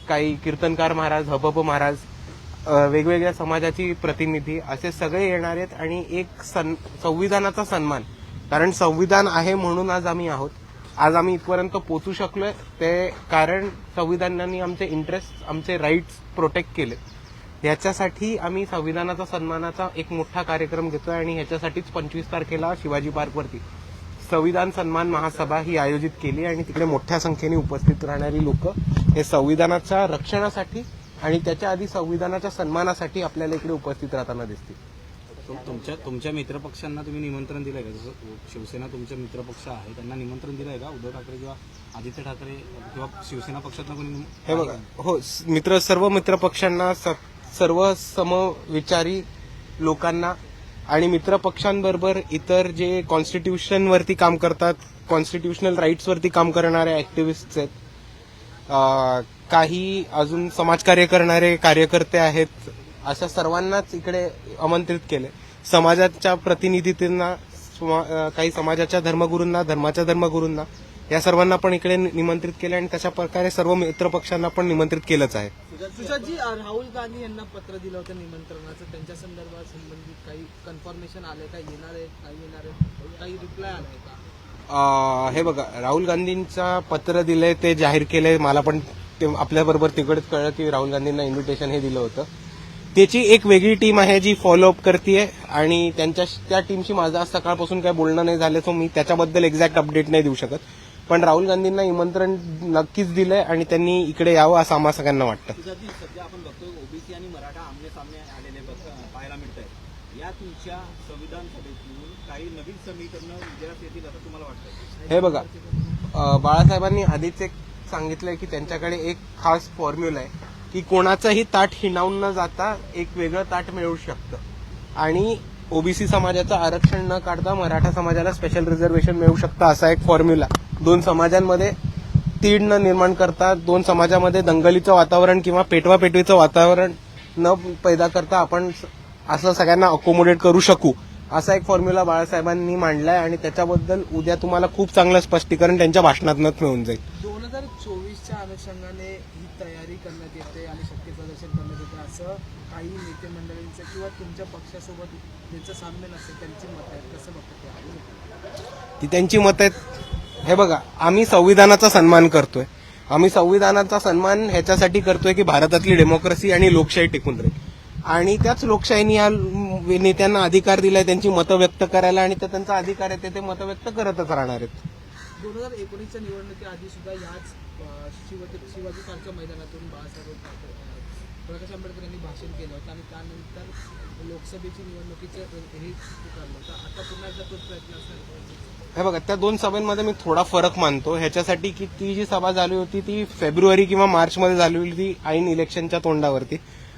काही कीर्तनकार महाराज, हबप महाराज, वेगवेगळ्या समाजाची प्रतिनिधी, असे सगळे येणार आहेत. आणि एक संविधानाचा सन्मान, कारण संविधान आहे म्हणून आज आम्ही आहोत. आज आम्ही इथपर्यंत पोहोचू शकलोय ते कारण संविधानाने आमचे इंटरेस्ट, आमचे राईट्स प्रोटेक्ट केले. ह्याच्यासाठी आम्ही संविधानाचा सन्मानाचा एक मोठा कार्यक्रम घेतोय. आणि ह्याच्यासाठीच 25 तारखेला शिवाजी पार्कवरती संविधान सन्मान महासभा ही आयोजित केली. आणि तिकडे मोठ्या संख्येने उपस्थित राहणारी लोक हे संविधानाच्या रक्षणासाठी आणि त्याच्या आधी संविधानाच्या सन्मानासाठी आपल्याला इकडे उपस्थित राहताना दिसतील. तुमच्या मित्रपक्षांना तुम्ही निमंत्रण दिलंय का? जसं शिवसेना तुमचा मित्रपक्ष आहे, त्यांना निमंत्रण दिलंय का? उद्धव ठाकरे किंवा आदित्य ठाकरे किंवा शिवसेना पक्षातनं कोणी? हे बघा, हो, सर्व मित्रपक्षांना, सर्व समविचारी लोकांना आणि मित्रपक्षांबरोबर इतर जे कॉन्स्टिट्यूशनवरती काम करतात, कॉन्स्टिट्यूशनल राईट्सवरती काम करणारे ऍक्टिव्हिस्ट आहेत, काही अजून समाजकार्य करणारे कार्यकर्ते आहेत, अशा सर्वांनाच इकडे आमंत्रित केले. समाजाच्या प्रतिनिधींना, काही समाजाच्या धर्मगुरूंना, धर्माच्या धर्मगुरूंना, या सर्वांना पण इकडे निमंत्रित केले आणि तशा प्रकारे सर्व मित्रपक्षांना पण निमंत्रित केलंच आहे. सुशांतजी, राहुल गांधी यांना पत्र दिलं होतं निमंत्रणाचं, त्यांच्या संदर्भात संबंधित काही कन्फर्मेशन आले का? येणार आहे, काही येणार आहे, काही रिप्लाय आलाय का? हे बघा, राहुल गांधींचा पत्र दिलंय ते जाहीर केलंय. मला पण ते आपल्याबरोबर तिकडेच कळलं की राहुल गांधींना इन्व्हिटेशन हे दिलं होतं. त्याची एक वेगळी टीम आहे जी फॉलोअप करतेय आणि त्या टीमशी माझं आज सकाळपासून काही बोलणं नाही झालं, सो मी त्याच्याबद्दल एक्झॅक्ट अपडेट नाही देऊ शकत. पण राहुल गांधींना निमंत्रण नक्कीच दिलंय आणि त्यांनी इकडे यावं असं आम्हा सगळ्यांना वाटतं. सध्या आपण बघतोय ओबीसी आणि मराठा आमने सामने आलेले पाहायला मिळत आहे. या तुमच्या संविधान सभेतून काही नवीन समीकरणं उदयास येतील असं तुम्हाला वाटतं? हे बघा, बाळासाहेबांनी आधीच एक सांगितलंय की त्यांच्याकडे एक खास फॉर्म्युला आहे की कोणाचंही ताट हिणावून न जाता एक वेगळं ताट मिळू शकतं आणि ओबीसी समाजाचं आरक्षण न काढता मराठा समाजाला स्पेशल रिझर्वेशन मिळू शकतं, असा एक फॉर्म्युला. दोन समाजांमध्ये तीड न निर्माण करता, दोन समाजामध्ये दंगलीचं वातावरण किंवा पेटवापेटवीचं वातावरण न पैदा करता आपण असं सगळ्यांना अकोमोडेट करू शकू, असा एक फॉर्म्युला बाळासाहेबांनी मांडलाय आणि त्याच्याबद्दल उद्या तुम्हाला खूप चांगलं स्पष्टीकरण त्यांच्या भाषणातूनच मिळून जाईल. 2024च्या अनुषंगाने ही तयारी करण्यात येते आणि शक्ती प्रदर्शन करण्यात येते असं काही नेते मंडळींचं किंवा तुमच्या पक्षासोबत ज्यांचं साम्य नसेल त्यांची मत आहेत, कसं बघतो? ती त्यांची मत आहेत. हे बघा, आम्ही संविधानाचा सन्मान करतोय. आम्ही संविधानाचा सन्मान ह्याच्यासाठी करतोय की भारतातली डेमोक्रेसी आणि लोकशाही टिकून राहील आणि त्याच लोकशाहीने या नेत्यांना अधिकार दिलाय त्यांची मतं व्यक्त करायला आणि त्या त्यांचा अधिकार आहे ते मतं व्यक्त करतच राहणार आहेत. 2019च्या निवडणुकीआधी सुद्धा याच शिवाजी पार्कच्या मैदानातून बाळासाहेब प्रकाश आंबेडकर यांनी भाषण केलं होतं आणि त्यानंतर लोकसभेची निवडणुकीचं हे पुकारलं होतं. आता पुन्हा एकदा तोच प्रयत्न असणार. हे बघा, त्या दोन सभांमध्ये मी थोडा फरक मानतो ह्याच्यासाठी की ती जी सभा झाली होती ती फेब्रुवारी किंवा मार्चमध्ये झाली होती ऐन इलेक्शनच्या तोंडावरती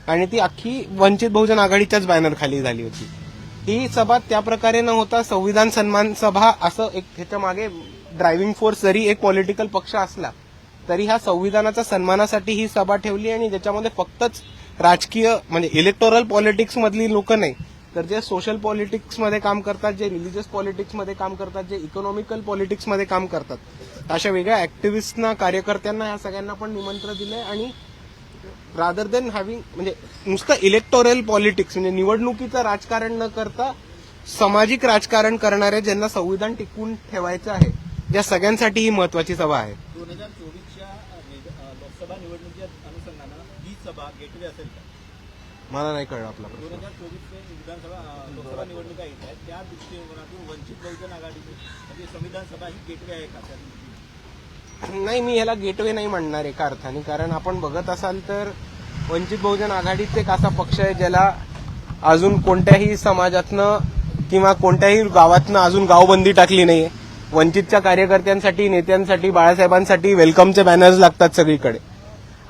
आणि ती अख्खी वंचित बहुजन आघाडीच्याच बॅनर खाली झाली होती. ही सभा त्या प्रकारे न होता संविधान सन्मान सभा असं एक, ह्याच्या मागे ड्रायव्हिंग फोर्स जरी एक पॉलिटिकल पक्ष असला तरी ह्या संविधानाच्या सन्मानासाठी ही सभा ठेवली आणि ज्याच्यामध्ये फक्तच राजकीय म्हणजे इलेक्टोरल पॉलिटिक्स मधली लोक नाही तर जे सोशल पॉलिटिक्समध्ये काम करतात, जे रिलिजियस पॉलिटिक्समध्ये काम करतात, जे इकॉनॉमिकल पॉलिटिक्समध्ये काम करतात, अशा वेगळ्या ऍक्टिव्हिस्टना, कार्यकर्त्यांना ह्या सगळ्यांना पण निमंत्रण दिलंय आणि रादर देन हॅव्हिंग म्हणजे नुसतं इलेक्टोरल पॉलिटिक्स म्हणजे निवडणुकीचं राजकारण न करता सामाजिक राजकारण करणारे ज्यांना संविधान टिकवून ठेवायचं आहे या सगळ्यांसाठी ही महत्वाची सभा आहे. 2024च्या लोकसभा निवडणुकीच्या अनुषंगानं ही सभा गेटवे असेल का? मला नाही कळलं आपला. 2024 विधानसभा लोकसभा निवडणुका येत आहेत त्या दृष्टिकोनातून वंचित बहुजन आघाडीची म्हणजे संविधान सभा ही गेटवे आहे का? नाही, मी ह्याला गेटवे नाही म्हणणार एका अर्थाने, कारण आपण बघत असाल तर वंचित बहुजन आघाडीच एक असा पक्ष आहे ज्याला अजून कोणत्याही समाजातनं किंवा कोणत्याही गावातनं अजून गावबंदी टाकली नाहीये. वंचितच्या कार्यकर्त्यांसाठी, नेत्यांसाठी, बाळासाहेबांसाठी वेलकमचे बॅनर्स लागतात सगळीकडे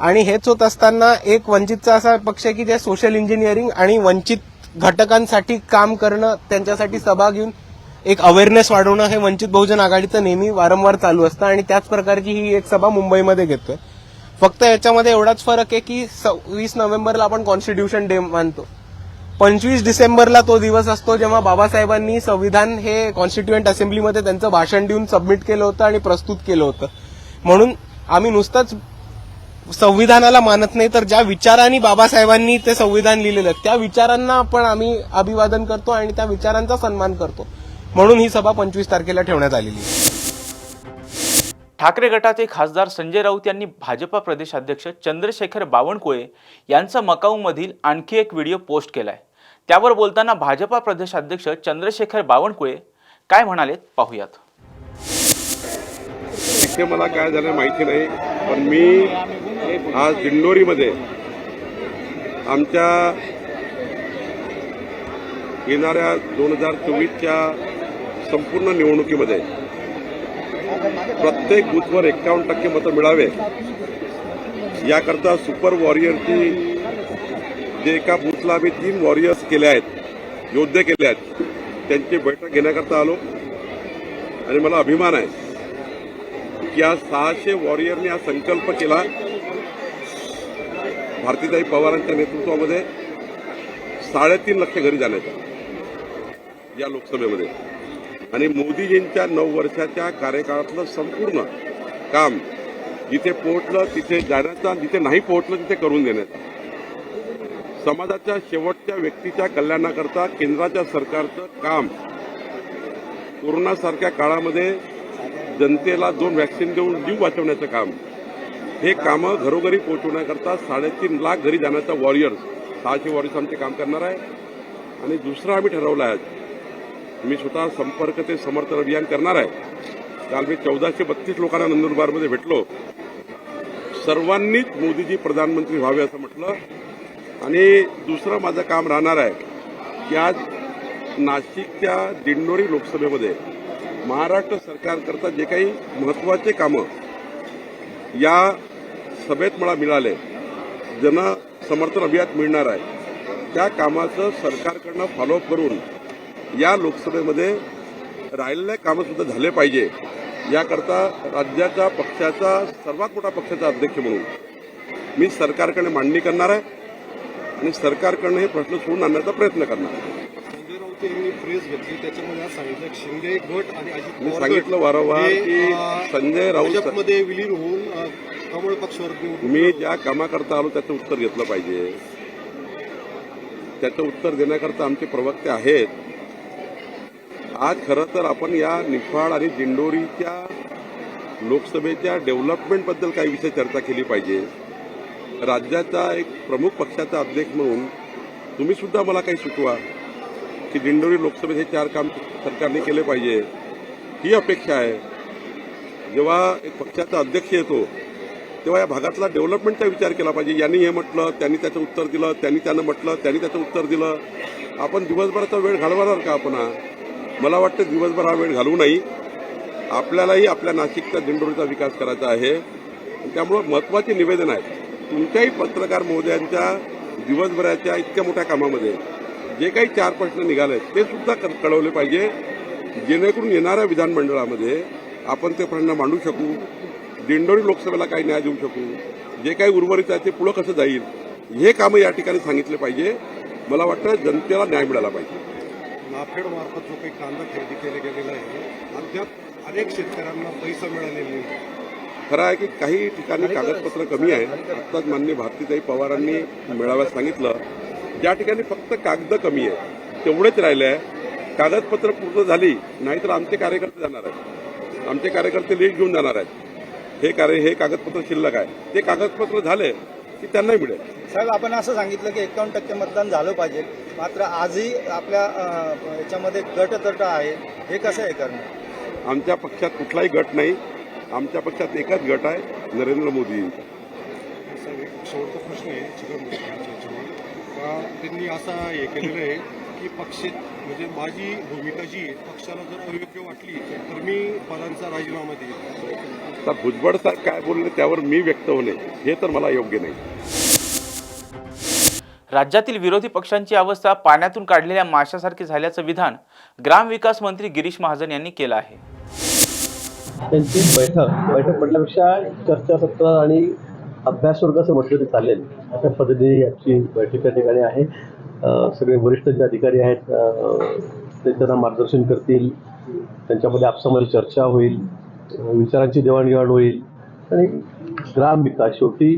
आणि हेच होत असताना एक वंचितचा असा पक्ष आहे की जे सोशल इंजिनिअरिंग आणि वंचित घटकांसाठी काम करणं, त्यांच्यासाठी सभा घेऊन एक अवेअरनेस वाढवणं हे वंचित बहुजन आघाडीचं नेहमी वारंवार चालू असतं आणि त्याच प्रकारची ही एक सभा मुंबईमध्ये घेतोय. फक्त याच्यामध्ये एवढाच फरक आहे की 20 नोव्हेंबरला आपण कॉन्स्टिट्यूशन डे मानतो, 25 डिसेंबरला तो दिवस असतो जेव्हा बाबासाहेबांनी संविधान हे कॉन्स्टिट्युएंट असेंब्लीमध्ये त्यांचं भाषण देऊन सबमिट केलं होतं आणि प्रस्तुत केलं होतं. म्हणून आम्ही नुसतंच संविधानाला मानत नाही तर ज्या विचारांनी बाबासाहेबांनी ते संविधान लिहिलेलं त्या विचारांना आपण आम्ही अभिवादन करतो आणि त्या विचारांचा सन्मान करतो. म्हणून ही सभा 25 तारखेला ठेवण्यात आलेली आहे. ठाकरे गटाचे खासदार संजय राऊत यांनी भाजपा प्रदेशाध्यक्ष चंद्रशेखर बावनकुळे यांचा मकाऊमधील आणखी एक व्हिडिओ पोस्ट केलाय. त्यावर बोलताना भाजपा प्रदेशाध्यक्ष चंद्रशेखर बावनकुळे काय म्हणालेत पाहूयात. ते मला काय झालं माहिती नाही, पण मी आज दिंडोरीमध्ये आमच्या येणाऱ्या 2024च्या संपूर्ण निवडणुकीमध्ये प्रत्येक बूथवर 51% मतं मिळावे याकरता सुपर वॉरियरची जे एका बूथला आम्ही 3 वॉरियर्स केले आहेत, योद्धे केले आहेत, त्यांची बैठक घेण्याकरता आलो आणि मला अभिमान आहे की आज 600 वॉरियरने हा संकल्प केला भारतीताई पवारांच्या नेतृत्वामध्ये 3.5 लक्ष घरी जाण्याचा या लोकसभेमध्ये. आणि मोदीजींच्या 9 वर्षाच्या कार्यकाळातलं संपूर्ण काम जिथे पोहोचलं तिथे जाण्याचा, जिथे नाही पोहोचलं तिथे करून देण्याचा. समाजाच्या शेवटच्या व्यक्तीच्या कल्याणाकरता केंद्राच्या सरकारचं काम, कोरोनासारख्या काळामध्ये जनतेला 2 व्हॅक्सिन देऊन जीव वाचवण्याचं काम, हे कामं घरोघरी पोहोचवण्याकरता 3.5 लाख घरी जाण्याचा वॉरियर्स, 600 वॉरियर्स आमचे काम करणार आहे. आणि दुसरं आम्ही ठरवलं आहे, मी स्वतः संपर्क ते समर्थन अभियान करणार आहे. काल मी 1432 लोकांना नंदुरबारमध्ये भेटलो. सर्वांनीच मोदीजी प्रधानमंत्री व्हावे असं म्हटलं. आणि दुसरं माझं काम राहणार आहे की आज नाशिकच्या दिंडोरी लोकसभेमध्ये महाराष्ट्र सरकारकरता जे काही महत्त्वाचे कामं या सभेत मला मिळाले, जनसमर्थन अभियान मिळणार आहे, त्या कामाचं सरकारकडनं फॉलोअप करून या लोकसभेमध्ये राहिलेले कामं सुद्धा झाले पाहिजे. याकरता राज्याच्या पक्षाचा, सर्वात मोठा पक्षाचा अध्यक्ष म्हणून मी सरकारकडे मांडणी करणार आहे आणि सरकारकडनं हे प्रश्न सोडून आणण्याचा प्रयत्न करणार आहे. संजय राऊत यांनी प्रेस घेतली, त्याच्यामध्ये आज सांगितलं की शिंदे गट आणि अजित मी पवार सांगितलं गट वारंवार की संजय राऊत, भाजपमध्ये विलीन होऊन कमळ पक्षावर मी ज्या कामाकरता आलो त्याचं उत्तर घेतलं पाहिजे. त्याचं उत्तर देण्याकरता आमचे प्रवक्ते आहेत. आज खरं तर आपण या निफाड आणि दिंडोरीच्या लोकसभेच्या डेव्हलपमेंटबद्दल काही विषय चर्चा केली पाहिजे. राज्याचा एक प्रमुख पक्षाचा अध्यक्ष म्हणून तुम्ही सुद्धा मला काही सुचवा की दिंडोरी लोकसभेत हे 4 काम सरकारने केले पाहिजे, ही अपेक्षा आहे. जेव्हा एक पक्षाचा अध्यक्ष येतो तेव्हा या भागातला डेव्हलपमेंटचा विचार केला पाहिजे. यांनी हे म्हटलं, त्यांनी त्याचं उत्तर दिलं, त्यानं म्हटलं, त्यांनी त्याचं उत्तर दिलं. आपण दिवसभराचा वेळ घालवणार का? आपण मला वाटतं दिवसभर हा वेळ घालवू नाही. आपल्यालाही आपल्या नाशिकचा दिंडोरीचा विकास करायचा आहे. त्यामुळं महत्त्वाची निवेदन आहे. तुमच्याही पत्रकार महोदयांच्या दिवसभराच्या इतक्या मोठ्या कामामध्ये जे काही 4 प्रश्न निघाले ते सुद्धा कळवले पाहिजे, जेणेकरून येणाऱ्या विधानमंडळामध्ये आपण ते प्रश्न मांडू शकू, दिंडोरी लोकसभेला काही न्याय देऊ शकू. जे काही उर्वरित आहे ते पुढं कसं जाईल हे कामं या ठिकाणी सांगितले पाहिजे. मला वाटतं जनतेला न्याय मिळाला पाहिजे. नाफेड मार्फत जो काही कांदा खरेदी केला गेलेला आहे, अद्याप अनेक शेतकऱ्यांना पैसा मिळालेला नाही. खरं आहे की काही ठिकाणी कागदपत्र कमी आहे. आत्ताच माननीय भारतीताई पवारांनी मेळाव्यात सांगितलं, ज्या ठिकाणी फक्त कागद कमी आहे तेवढेच राहिले आहे. कागदपत्र पूर्ण झाली नाहीतर आमचे कार्यकर्ते जाणार आहेत, आमचे कार्यकर्ते लिस्ट घेऊन जाणार आहेत. हे कागदपत्र शिल्लक आहे, ते कागदपत्र झाले की त्यांनाही मिळेल. साहेब, आपण असं सांगितलं की 51% मतदान झालं पाहिजे, मात्र आजही आपल्या याच्यामध्ये गटतट आहे, हे कसं आहे करणं? आमच्या पक्षात कुठलाही गट नाही. आमच्या पक्षात एकच गट आहे, नरेंद्र मोदी. शेवटचा प्रश्न आहे त्यांनी असा हे केलेलं आहे की पक्ष म्हणजे माझी भूमिका जी पक्षाला जर अयोग्य वाटली तर मी पदांचा राजीनामा देईन. आता भुजबळ साहेब काय बोलले त्यावर मी व्यक्त होणे हे तर मला योग्य नाही. राज्यातील विरोधी पक्षांची अवस्था पाण्यातून काढलेल्या माशासारखी झाल्याचं विधान ग्रामविकास मंत्री गिरीश महाजन यांनी केलं आहे. त्यांची बैठक म्हटल्यापेक्षा चर्चासत्र आणि अभ्यासवर्ग असं म्हटलं तरी चालेल. अशा पद्धतीने याची बैठक त्या ठिकाणी आहे. सगळे वरिष्ठ जे अधिकारी आहेत ते त्यांना मार्गदर्शन करतील. त्यांच्यामध्ये आपसामध्ये चर्चा होईल, विचारांची देवाणघेवाण होईल आणि ग्रामविकास, शेवटी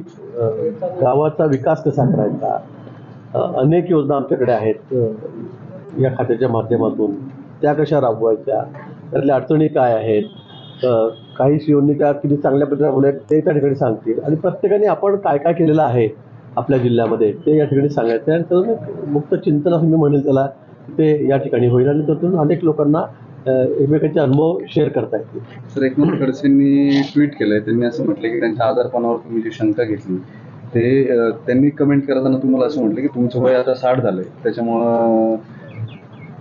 गावाचा विकास कसा करायचा. अनेक योजना आमच्याकडे आहेत या खात्याच्या माध्यमातून, त्या कशा राबवायच्या, त्यातल्या अडचणी काय आहेत, काही योजने त्या किती चांगल्या पद्धतीने ते त्या ठिकाणी सांगतील आणि प्रत्येकाने आपण काय काय केलेलं आहे आपल्या जिल्ह्यामध्ये ते या ठिकाणी सांगायचं आणि त्यातून मुक्त चिंतन असं मी म्हणेल त्याला, ते या ठिकाणी होईल आणि त्यातून अनेक लोकांना एकमेकांचे अनुभव शेअर करता येतील. सर, एकनाथ खडसेंनी ट्विट केलंय. त्यांनी असं म्हटलं की त्यांच्या आजारपणावर तुम्ही जी शंका घेतली ते त्यांनी कमेंट करताना तुम्हाला असं म्हटलं की तुमचं वय आता 60 झालंय, त्याच्यामुळं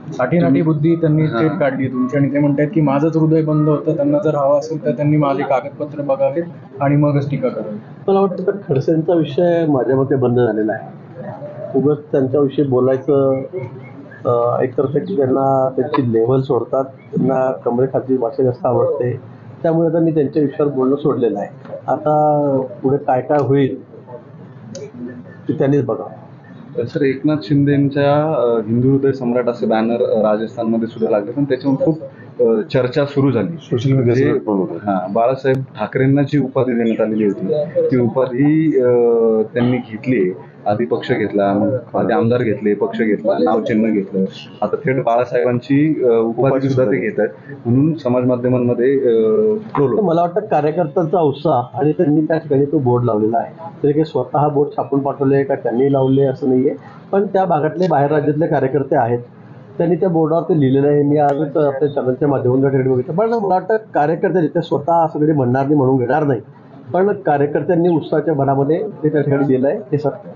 साठी बुद्धी त्यांनी ट्विट काढली तुमची आणि ते म्हणतात की माझंच हृदय बंद होतं, त्यांना जर हवं असेल तर त्यांनी माझे कागदपत्र बघावेत आणि मगच टीका करावी. मला वाटतं तर खडसेंचा विषय माझ्या मते बंद झालेला आहे. उगाच त्यांच्याविषयी बोलायचं एकतर की त्यांना त्यांची लेव्हल सोडतात, त्यांना कमरेखालची भाषा जास्त आवडते, त्यामुळे त्यांनी त्यांच्या विषयावर बोलणं सोडलेलं आहे. आता पुढे काय काय होईल ते त्यांनीच बघावं. सर, एकनाथ शिंदेंच्या हिंदू हृदय सम्राट असे बॅनर राजस्थानमध्ये सुद्धा लागले, पण त्याच्यावर खूप चर्चा सुरू झाली सोशल मीडिया. बाळासाहेब ठाकरेंना जी उपाधी देण्यात आलेली होती ती उपाधी त्यांनी घेतली. आधी पक्ष घेतला, मग आधी आमदार घेतले, पक्ष घेतला, नाव चिन्ह घेतलं, आता थेट बाळासाहेबांची उपाधी सुद्धा ते घेत आहेत, म्हणून समाज माध्यमांमध्ये मला वाटतं कार्यकर्त्यांचा उत्साह आणि त्यांनी त्या ठिकाणी तो बोर्ड लावलेला आहे. तरी काही स्वतः बोर्ड छापून पाठवले का त्यांनी लावले असं नाहीये, पण त्या भागातले बाहेर राज्यातले कार्यकर्ते आहेत, त्यांनी त्या बोर्डावर ते लिहिलेलं आहे. मी आजच आपल्या चॅनलच्या माध्यमातून त्या ठिकाणी बघितलं. पण मला वाटतं कार्यकर्ते ते स्वतः असं कधी म्हणणार नाही, म्हणून घेणार नाही, पण कार्यकर्त्यांनी उत्साहाच्या भरामध्ये ते त्या ठिकाणी दिलं आहे, हे सत्य.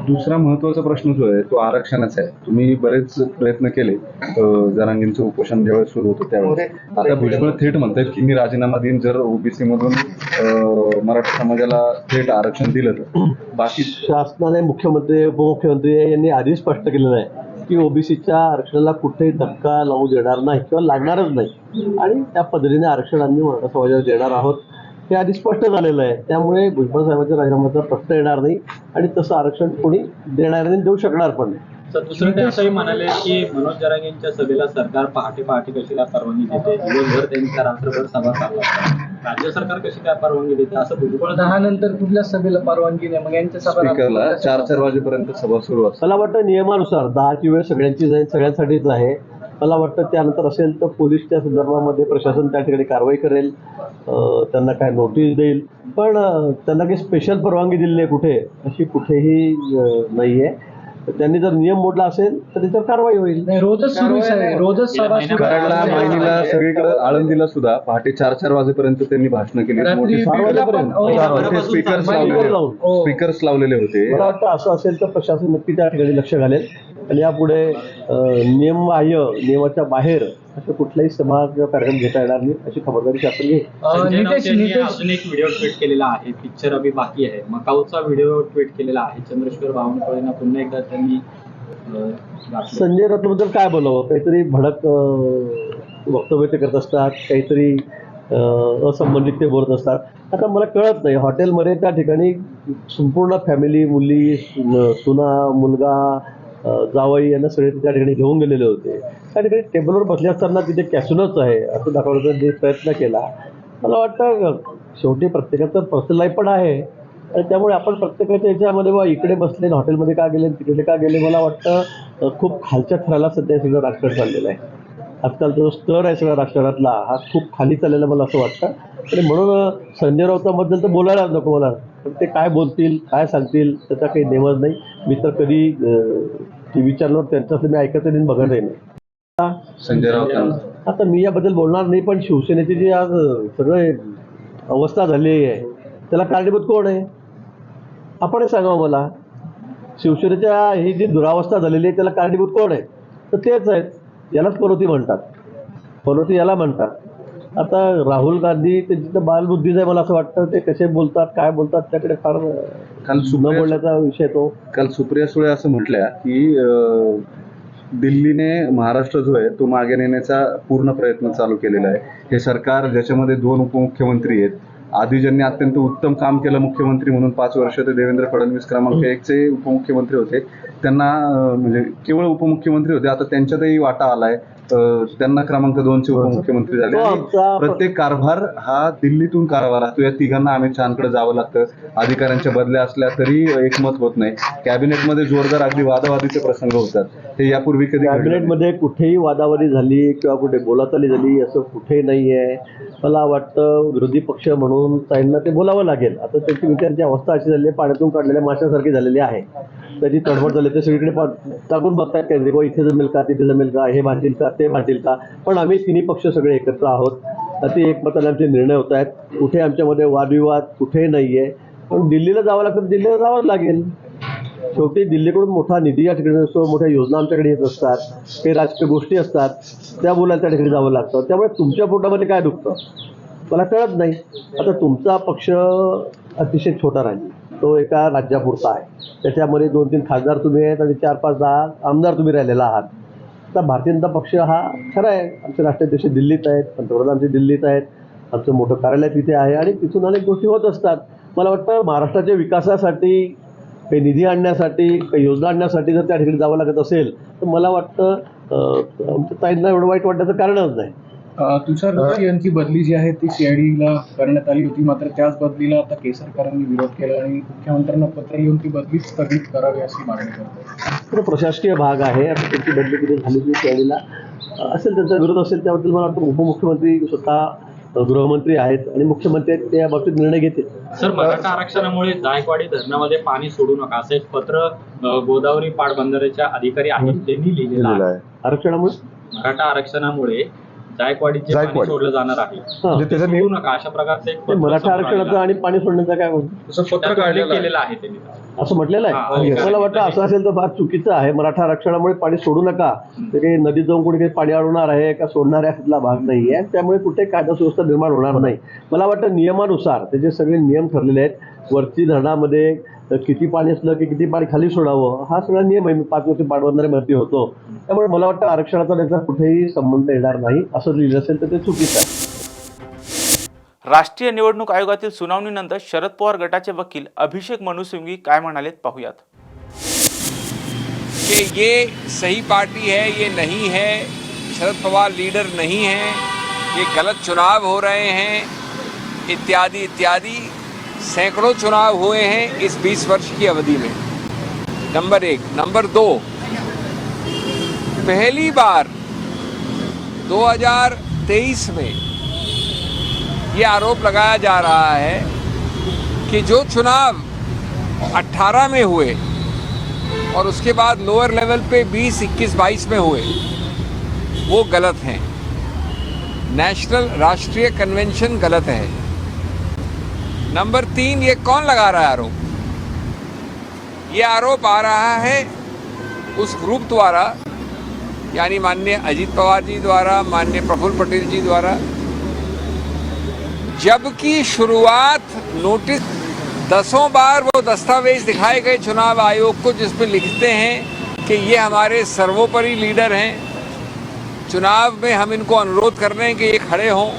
दुसरा महत्त्वाचा प्रश्न जो आहे तो आरक्षणाचा आहे. तुम्ही बरेच प्रयत्न केले, जरांगेंचं उपोषण ज्यावेळेस सुरू होतं त्यावेळेस. आता भुजबळ थेट म्हणतात की मी राजीनामा देईन जर ओबीसी मधून मराठा समाजाला थेट आरक्षण दिलं तर. बाकी शासनाने मुख्यमंत्री उपमुख्यमंत्री यांनी आधीच स्पष्ट केलेलं आहे की ओबीसीच्या आरक्षणाला कुठेही धक्का लावू देणार नाही किंवा लागणारच नाही, आणि त्या पद्धतीने आरक्षण आम्ही मराठा समाजाला देणार आहोत हे आधी स्पष्ट झालेलं आहे. त्यामुळे भुजबळ साहेबांच्या राजीनाम्याचा प्रश्न येणार नाही आणि तसं आरक्षण कोणी देणार नाही, देऊ शकणार पण नाही. दुसरं ते असंही म्हणाले की मनोज जरांगेंच्या सभेला सरकार पहाटे कशी काय परवानगी देते, दिवसभर त्यांच्या रात्रभर सभा चालू असतात, राज्य सरकार कशी काय परवानगी देते असं भुजबळ 10 नंतर कुठल्या सभेला परवानगी नाही, मग यांच्या स्पीकरला 4 वाजेपर्यंत सभा सुरू असते. मला वाटतं नियमानुसार 10ची वेळ सगळ्यांची जाईल, सगळ्यांसाठीच आहे. मला वाटतं त्यानंतर असेल तर पोलीसच्या संदर्भामध्ये प्रशासन त्या ठिकाणी कारवाई करेल, त्यांना काय नोटीस देईल, पण त्यांना काही स्पेशल परवानगी दिली नाही कुठे, अशी कुठेही नाही आहे. त्यांनी जर नियम मोडला असेल तर त्याच्यावर कारवाई होईल. रोजच सुरू आहे, रोजच सभा सुरू आहे. कराडला, मायनीला, सगळीकडे आळंदीला सुद्धा पहाटे 4 वाजेपर्यंत त्यांनी भाषणं केली. स्पीकर्स लावलेले होते. मला वाटतं असं असेल तर प्रशासन नक्की त्या ठिकाणी लक्ष घालेल आणि यापुढे नियमाच्या बाहेर असं कुठलाही सभा किंवा कार्यक्रम घेता येणार नाही अशी खबरदारी शासन घेईल. अजून एक व्हिडिओ ट्विट केलेला आहे, पिक्चर अभी बाकी आहे, मकाऊचा व्हिडिओ ट्विट केलेला आहे. चंद्रशेखर बावनकुळेंना पुन्हा एकदा त्यांनी संजय राऊतबद्दल काय बोलावं, काहीतरी भडक वक्तव्य ते करत असतात, काहीतरी असंबंधित ते बोलत असतात. आता मला कळत नाही, हॉटेलमध्ये त्या ठिकाणी संपूर्ण फॅमिली, मुली, सुना, मुलगा, जावई यांना सगळे त्या ठिकाणी घेऊन गेलेले होते. त्या ठिकाणी टेबलवर बसले असताना तिथे कॅसिनोच आहे असं दाखवण्याचा प्रयत्न केला. मला वाटतं शेवटी प्रत्येकाचं पर्सनल लाईफ पण आहे आणि त्यामुळे आपण प्रत्येकाच्या याच्यामध्ये बा इकडे बसले, हॉटेलमध्ये का गेले, तिकडे का गेले, मला वाटतं खूप खालच्या थराला सध्या सगळं राजकारण चाललेलं आहे. आजकालचा जो स्तर आहे सगळ्या राजकारणातला हा खूप खाली चाललेला मला असं वाटतं. आणि म्हणून संजय राऊताबद्दल तर बोलायला नको मला, पण ते काय बोलतील, काय सांगतील त्याचा काही नेमच नाही. मी तर कधी टी व्ही चॅनलवर त्यांचं मी ऐकत नाही, बघतही नाही. संजय राऊत आता मी याबद्दल बोलणार नाही, पण शिवसेनेची जी आज सगळं अवस्था झालेली आहे त्याला कारणीभूत कोण आहे आपण सांगावं मला. शिवसेनेच्या ही जी दुरावस्था झालेली आहे त्याला कारणीभूत कोण आहे, तर तेच आहेत. यालाच पनोती म्हणतात, पनोती याला म्हणतात. आता राहुल गांधी त्यांची तर बालबुद्धीच आहे मला असं वाटतं. ते कसे बोलतात, काय बोलतात त्याकडे फार काल न बोलण्याचा विषय तो. काल सुप्रिया सुळे असं म्हटल्या की दिल्लीने महाराष्ट्र जो आहे तो मागे नेण्याचा पूर्ण प्रयत्न चालू केलेला आहे. हे सरकार ज्याच्यामध्ये 2 उपमुख्यमंत्री आहेत, आधी ज्यांनी अत्यंत उत्तम काम केलं मुख्यमंत्री म्हणून 5 वर्ष ते देवेंद्र फडणवीस क्रमांक 1चे उपमुख्यमंत्री होते, त्यांना म्हणजे केवळ उपमुख्यमंत्री होते, आता त्यांच्यातही वाटा आलाय, त्यांना क्रमांक 2चे उपमुख्यमंत्री झाले. प्रत्येक कारभार हा दिल्लीतून कारभार असतो. या तिघांना अमित शहाकडे जावं लागतं. अधिकाऱ्यांच्या बदल्या असल्या तरी एकमत होत नाही. कॅबिनेटमध्ये जोरदार अगदी वादावादीचे प्रसंग होतात. हे यापूर्वी कधी कॅबिनेटमध्ये कुठेही वादावादी झाली किंवा कुठे बोलाचाली झाली असं कुठेही नाही आहे. मला वाटतं विरोधी पक्ष म्हणून त्यांना ते बोलावं लागेल. आता त्याची विचारांची अवस्था अशी झाली आहे, पाण्यातून काढलेल्या माशासारखी झालेली आहे. त्याची तडफड झाली, ते सगळीकडे टाकून बघतायत केंद्रीय, इथे जमेल का, तिथे जमेल का, हे भांडतील का, ते भांडतील का. पण आम्ही तिन्ही पक्ष सगळे एकत्र आहोत. अति एकमताने आमचे निर्णय होत आहेत. कुठे आमच्यामध्ये वादविवाद कुठेही नाही आहे. पण दिल्लीला जावं लागतं, दिल्लीला जावंच लागेल. शेवटी दिल्लीकडून मोठा निधी या ठिकाणी असतो, मोठ्या योजना आमच्याकडे येत असतात, काही राजकीय गोष्टी असतात, त्या बोलायला त्या ठिकाणी जावं लागतं. त्यामुळे तुमच्या पोटामध्ये काय दुखतं मला कळत नाही. आता तुमचा पक्ष अतिशय छोटा राहील, तो एका राज्यापुरता आहे. त्याच्यामध्ये 2-3 खासदार तुम्ही आहेत आणि 4-5-10 आमदार तुम्ही राहिलेला आहात. आता भारतीय जनता पक्ष हा खरं आहे, आमचे राष्ट्राध्यक्ष दिल्लीत आहेत, पंतप्रधान आमचे दिल्लीत आहेत, आमचं मोठं कार्यालय तिथे आहे आणि तिथून अनेक गोष्टी होत असतात. मला वाटतं महाराष्ट्राच्या विकासासाठी काही निधी आणण्यासाठी, काही योजना आणण्यासाठी जर त्या ठिकाणी जावं लागत असेल तर मला वाटतं आमच्या ताईंना एवढं वाईट वाटण्याचं कारणच नाही. तुषार गवाई यांची बदली जी आहे ती सीआयडीला करण्यात आली होती, मात्र त्याच बदलीला आता केसरकरांनी विरोध केला आणि मुख्यमंत्र्यांना पत्र लिहून ती बदली स्थगित करावी अशी मागणी करतात. तर प्रशासकीय भाग आहे, आता त्याची बदली किती झाली की सीआयडीला असेल, त्यांचा विरोध असेल त्याबद्दल मला वाटतं उपमुख्यमंत्री स्वतः गृहमंत्री आहेत आणि मुख्यमंत्री आहेत, त्या बाबतीत निर्णय घेतील. सर, मराठा आरक्षणामुळे जायकवाडी धरणामध्ये पाणी सोडू नका असं एक पत्र गोदावरी पाटबंधाऱ्याच्या अधिकारी आहेत त्यांनी लिहिलेलं आहे. आरक्षणामुळे मराठा आरक्षणामुळे जायकवाडीचे पाणी सोडलं जाणार आहे, सोडू नका अशा प्रकारचं एक पत्र मराठा आरक्षणाचं आणि पाणी सोडण्याचं काय होतं पत्र केलेलं आहे त्यांनी असं म्हटलेलं आहे. मला वाटतं असं असेल तर फार चुकीचं आहे. मराठा आरक्षणामुळे पाणी सोडू नका तर काही नदीत जाऊन कोणी काही पाणी अडवणार आहे का सोडणार आहे यातला भाग नाही आहे. त्यामुळे कुठे कायदा सुव्यवस्था निर्माण होणार नाही. मला वाटतं नियमानुसार त्याचे सगळे नियम ठरलेले आहेत. वरती धरणामध्ये किती पाणी असलं की किती पाणी खाली सोडावं हा सगळा नियम आहे. मी 5 वर्ष पाटबंधारे भरती होतो, त्यामुळे मला वाटतं आरक्षणाचा त्याचा कुठेही संबंध येणार नाही. असं लिहिलं असेल तर ते चुकीचं आहे. राष्ट्रीय निवडणूक आयोगातील सुनावणीनंतर शरद पवार गटाचे वकील अभिषेक मनु सिंघवी काय म्हणालेत पाहूयात. कि ये सही पार्टी है, ये नहीं है, शरद पवार लीडर नहीं है, ये गलत चुनाव हो रहे हैं, इत्यादि इत्यादि सैकड़ों चुनाव हुए हैं इस 20 वर्ष की अवधि में. नंबर 1. नंबर 2, पहली बार 2023 में ये आरोप लगाया जा रहा है कि जो चुनाव 18 में हुए और उसके बाद लोअर लेवल पे 20, 21, 22 में हुए वो गलत हैं. नेशनल राष्ट्रीय कन्वेंशन गलत है. नंबर 3, ये कौन लगा रहा है आरोप? ये आरोप आ रहा है उस ग्रुप द्वारा, यानी माननीय अजीत पवार जी द्वारा, माननीय प्रफुल्ल पटेल जी द्वारा, जबकि शुरुआत नोटिस 10 बार वो दस्तावेज दिखाए गए चुनाव आयोग को जिसमें लिखते हैं कि ये हमारे सर्वोपरि लीडर हैं, चुनाव में हम इनको अनुरोध कर रहे हैं कि ये खड़े हों,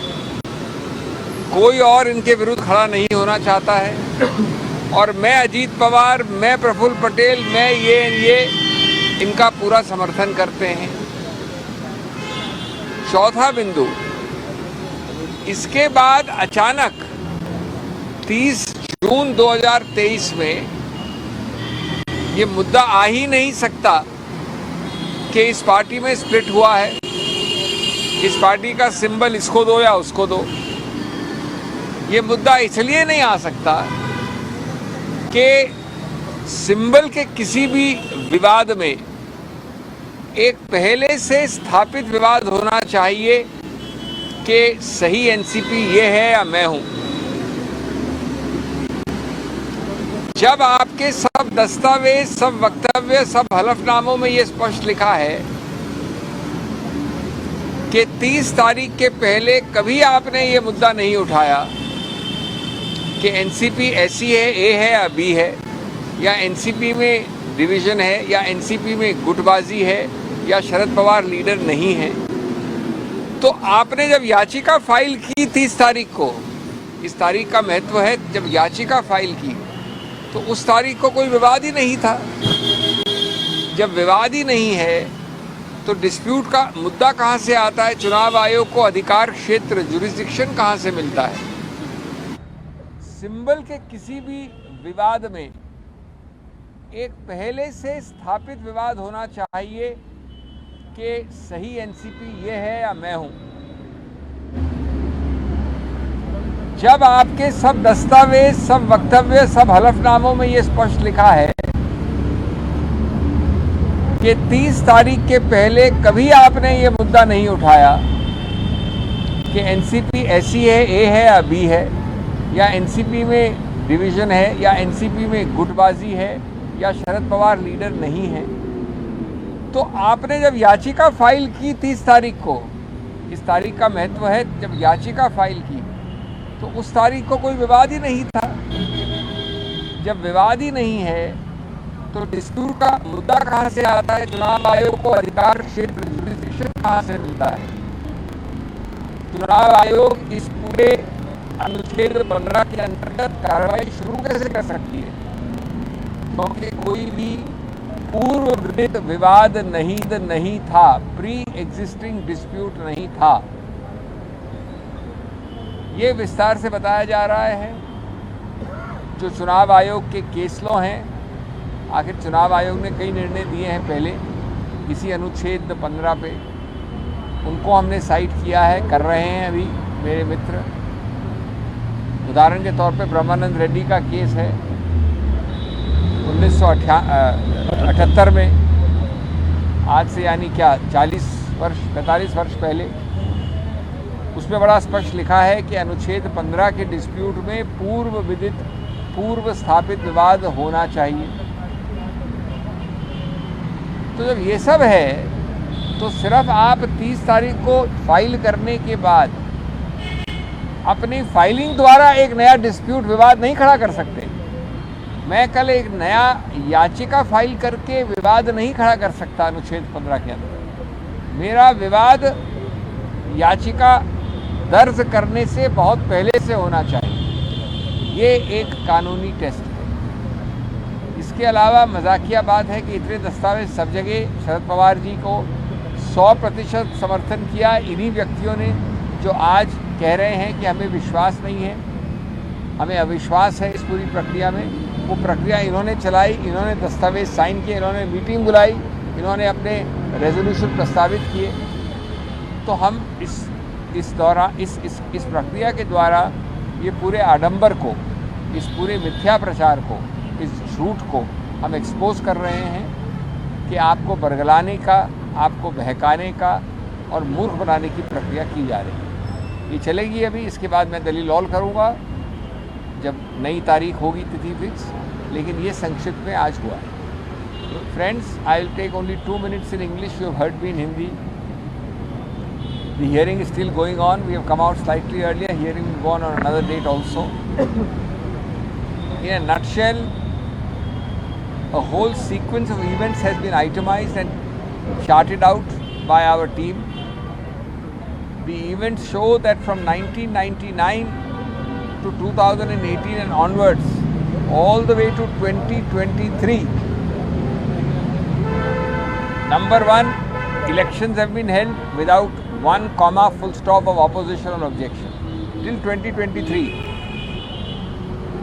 कोई और इनके विरुद्ध खड़ा नहीं होना चाहता है, और मैं अजीत पवार, मैं प्रफुल्ल पटेल, मैं ये इनका पूरा समर्थन करते हैं. चौथा बिंदु, इसके बाद अचानक 30 जून 2023 में ये मुद्दा आ ही नहीं सकता कि इस पार्टी में स्प्लिट हुआ है, इस पार्टी का सिंबल इसको दो या उसको दो. ये मुद्दा इसलिए नहीं आ सकता कि सिंबल के किसी भी विवाद में एक पहले से स्थापित विवाद होना चाहिए कि सही एनसीपी ये है या मैं हूं. जब आपके सब दस्तावेज, सब वक्तव्य, सब हलफनामों में ये स्पष्ट लिखा है कि 30 तारीख के पहले कभी आपने ये मुद्दा नहीं उठाया कि एनसीपी ऐसी है, ए है या बी है, या एनसीपी में डिवीजन है, या एनसीपी में गुटबाजी है, या शरद पवार लीडर नहीं है, तो आपने जब याचिका फाइल की 30 तारीख को, इस तारीख का महत्व है, जब याचिका फाइल की तो उस तारीख को कोई विवाद ही नहीं था. जब विवाद ही नहीं है तो डिस्प्यूट का मुद्दा कहाँ से आता है? चुनाव आयोग को अधिकार क्षेत्र, जुरिस्डिक्शन कहाँ से मिलता है? सिंबल के किसी भी विवाद में एक पहले से स्थापित विवाद होना चाहिए कि सही एनसीपी ये है या मैं हूं. जब आपके सब दस्तावेज, सब वक्तव्य, सब हलफनामों में ये स्पष्ट लिखा है कि 30 तारीख के पहले कभी आपने ये मुद्दा नहीं उठाया कि एनसीपी ऐसी है, ए है या बी है, या एनसीपी में डिवीजन है, या एनसीपी में गुटबाजी है, या शरद पवार लीडर नहीं है, तो आपने जब याचिका फाइल की 30 तारीख को, इस तारीख का महत्व है, जब याचिका फाइल की तो उस तारीख को कोई विवाद ही नहीं था. जब विवाद ही नहीं है तो डिस्प्यूट का मुद्दा कहाँ से आता है? चुनाव आयोग को अधिकार क्षेत्र, जुरिस्डिक्शन कहाँ से मिलता है? चुनाव आयोग इस पूरे अनुच्छेद 15 के अंतर्गत कार्रवाई शुरू कैसे कर सकती है? क्योंकि कोई भी पूर्व विवाद नहीं था, प्री एग्जिस्टिंग डिस्प्यूट नहीं था। ये विस्तार से बताया जा रहा है। जो चुनाव आयोग के केस लॉ हैं, आखिर चुनाव आयोग ने कई निर्णय दिए हैं पहले इसी अनुच्छेद 15 पे, उनको हमने साइट किया है, कर रहे हैं अभी मेरे मित्र। उदाहरण के तौर पे ब्रह्मानंद रेड्डी का केस है 1978 में, आज से यानी क्या 45 वर्ष पहले। उसमें बड़ा स्पष्ट लिखा है कि अनुच्छेद 15 के डिस्प्यूट में पूर्व स्थापित विवाद होना चाहिए। तो जब ये सब है तो सिर्फ आप 30 तारीख को फाइल करने के बाद अपनी फाइलिंग द्वारा एक नया डिस्प्यूट विवाद नहीं खड़ा कर सकते। मैं कल एक नया याचिका फाइल करके विवाद नहीं खड़ा कर सकता अनुच्छेद 15 के अंदर। मेरा विवाद याचिका दर्ज करने से बहुत पहले से होना चाहिए। ये एक कानूनी टेस्ट है। इसके अलावा मजाकिया बात है कि इतने दस्तावेज सब जगह शरद पवार जी को 100% समर्थन किया इन्हीं व्यक्तियों ने जो आज कह रहे हैं कि हमें विश्वास नहीं है, हमें अविश्वास है इस पूरी प्रक्रिया में। वो प्रक्रिया इन्होंने चलाई, इन्होंने दस्तावेज साइन किए, इन्होंने मीटिंग बुलाई, इन्होंने अपने रेजोल्यूशन प्रस्तावित किए। तो हम इस प्रक्रिया के द्वारा ये पूरे आडंबर को, इस पूरे मिथ्या प्रचार को, इस झूठ को हम एक्सपोज कर रहे हैं कि आपको बरगलाने का, आपको बहकाने का और मूर्ख बनाने की प्रक्रिया की जा रही है। ये चलेगी अभी, इसके बाद मैं दलील ऑल करूँगा जब नई तारीख होगी, तिथि फिक्स। लेकिन ये संक्षिप्त में आज हुआ है। Friends, I will take only 2 minutes in English. You have heard me in Hindi. The hearing is still going on. We have come out slightly earlier. Hearing will go on another date also. In a nutshell, a whole sequence of events has been itemized and charted out by our team. The events show that from 1999 to 2018 and onwards, all the way to 2023, number one, elections have been held without one comma full stop of opposition or objection till 2023.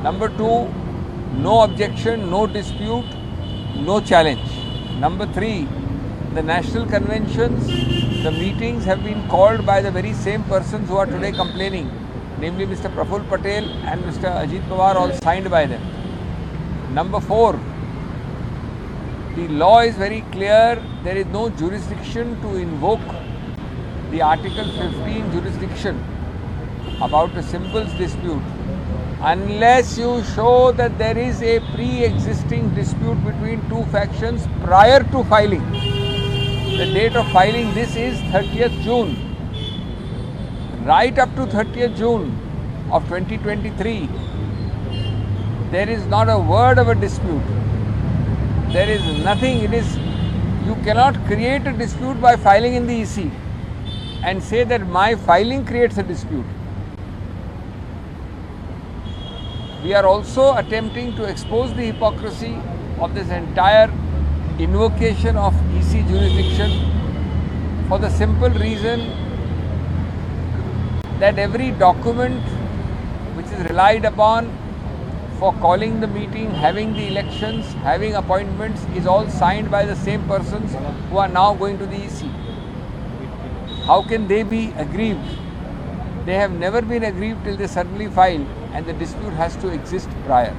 Number two, no objection, no dispute, no challenge. Number three, the national conventions, the meetings have been called by the very same persons who are today complaining, namely Mr. Praful Patel and Mr. Ajit Pawar, all signed by them. Number four, the law is very clear. There is no jurisdiction to invoke the Article 15 jurisdiction about a symbols dispute unless you show that there is a pre-existing dispute between two factions prior to filing. The date of filing this is 30th June. Right up to 30th June of 2023, there is not a word of a dispute. There is nothing. You cannot create a dispute by filing in the EC and say that my filing creates a dispute. We are also attempting to expose the hypocrisy of this entire invocation of EC jurisdiction for the simple reason that every document which is relied upon for calling the meeting, having the elections, having appointments is all signed by the same persons who are now going to the EC. How can they be aggrieved? They have never been aggrieved till they suddenly file, and the dispute has to exist prior.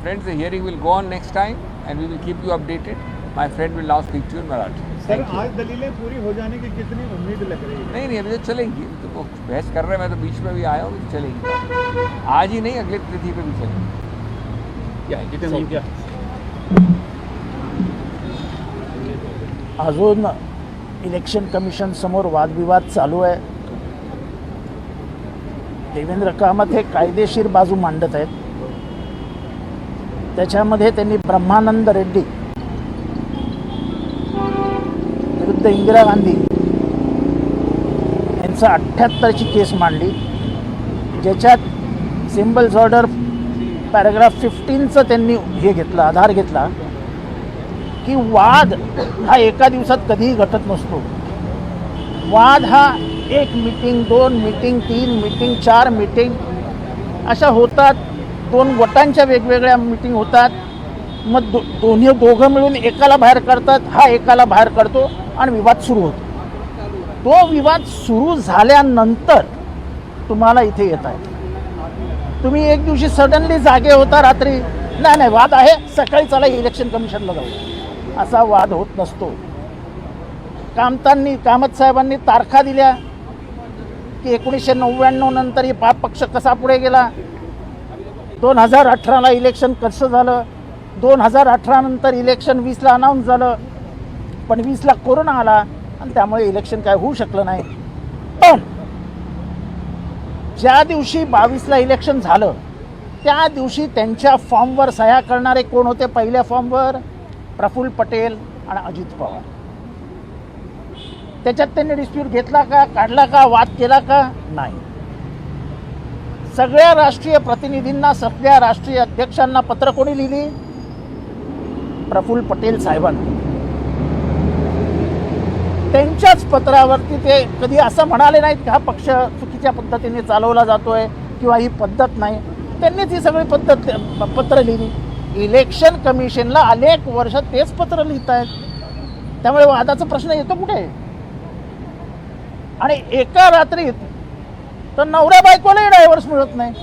Friends, the hearing will go on next time and we will keep you updated. My friend will now speak to you in Marathi. Sir, आज दलीलें पूरी हो जाने की कितनी उम्मीद लग रही है? नहीं, अभी तो चलेंगी। तो वो बहस कर रहे हैं, मैं तो बीच में भी आया हूँ, चलेंगी। आज ही नहीं, अगले तिथि पे भी चलेंगी। अजून इलेक्शन कमिशन समोर वादविवाद चालू आहे। देवेंद्र कामत हे कायदेशीर बाजू मांडत आहेत। त्याच्यामध्ये त्यांनी ब्रह्मानंद रेड्डी विरुद्ध इंदिरा गांधी यांचा 78ची केस मांडली, ज्याच्यात सिम्बल्स ऑर्डर पॅराग्राफ 15चं त्यांनी हे घेतलं, आधार घेतला की वाद हा एका दिवसात कधीही घटत नसतो. वाद हा 1 मीटिंग, 2 मीटिंग, 3 मीटिंग, 4 मीटिंग अशा होतात. 2 गटांच्या वेगवेगळ्या मीटिंग होतात. मग दोघं मिळून एकाला बाहेर काढतात, हा एकाला बाहेर काढतो आणि विवाद सुरू होतो. तो विवाद सुरू झाल्यानंतर तुम्हाला इथे येत आहे. तुम्ही एक दिवशी सडनली जागे होता रात्री, नाही वाद आहे, सकाळी चला इलेक्शन कमिशनला जाऊ, असा वाद होत नसतो. कामत साहेबांनी तारखा दिल्या की 1999 नंतर ही पक्ष कसा पुढे गेला, 2018ला इलेक्शन कसं झालं, 2018 नंतर इलेक्शन 20ला अनाऊन्स झालं, पण 20ला कोरोना आला आणि त्यामुळे इलेक्शन काय होऊ शकलं नाही. पण ज्या दिवशी 22ला इलेक्शन झालं त्या दिवशी त्यांच्या फॉर्मवर सह्या करणारे कोण होते? पहिल्या फॉर्मवर प्रफुल्ल पटेल आणि अजित पवार. त्याच्यात त्यांनी डिस्प्यूट घेतला का, काढला का, वाद केला का? नाही. सगळ्या राष्ट्रीय प्रतिनिधींना, सगळ्या राष्ट्रीय अध्यक्षांना पत्र कोणी लिहिली? प्रफुल्ल पटेल साहेबांनी. त्यांच्याच पत्रावरती ते कधी असं म्हणाले नाहीत की हा पक्ष चुकीच्या पद्धतीने चालवला जातोय किंवा ही पद्धत नाही. त्यांनीच ही सगळी पत्र लिहिली. इलेक्शन कमिशनला अनेक वर्ष तेच पत्र लिहित आहेत. त्यामुळे वादाचा प्रश्न येतो कुठे? आणि एका रात्रीत तर नवऱ्या बायकोलाही डायव्हर्स मिळत नाही.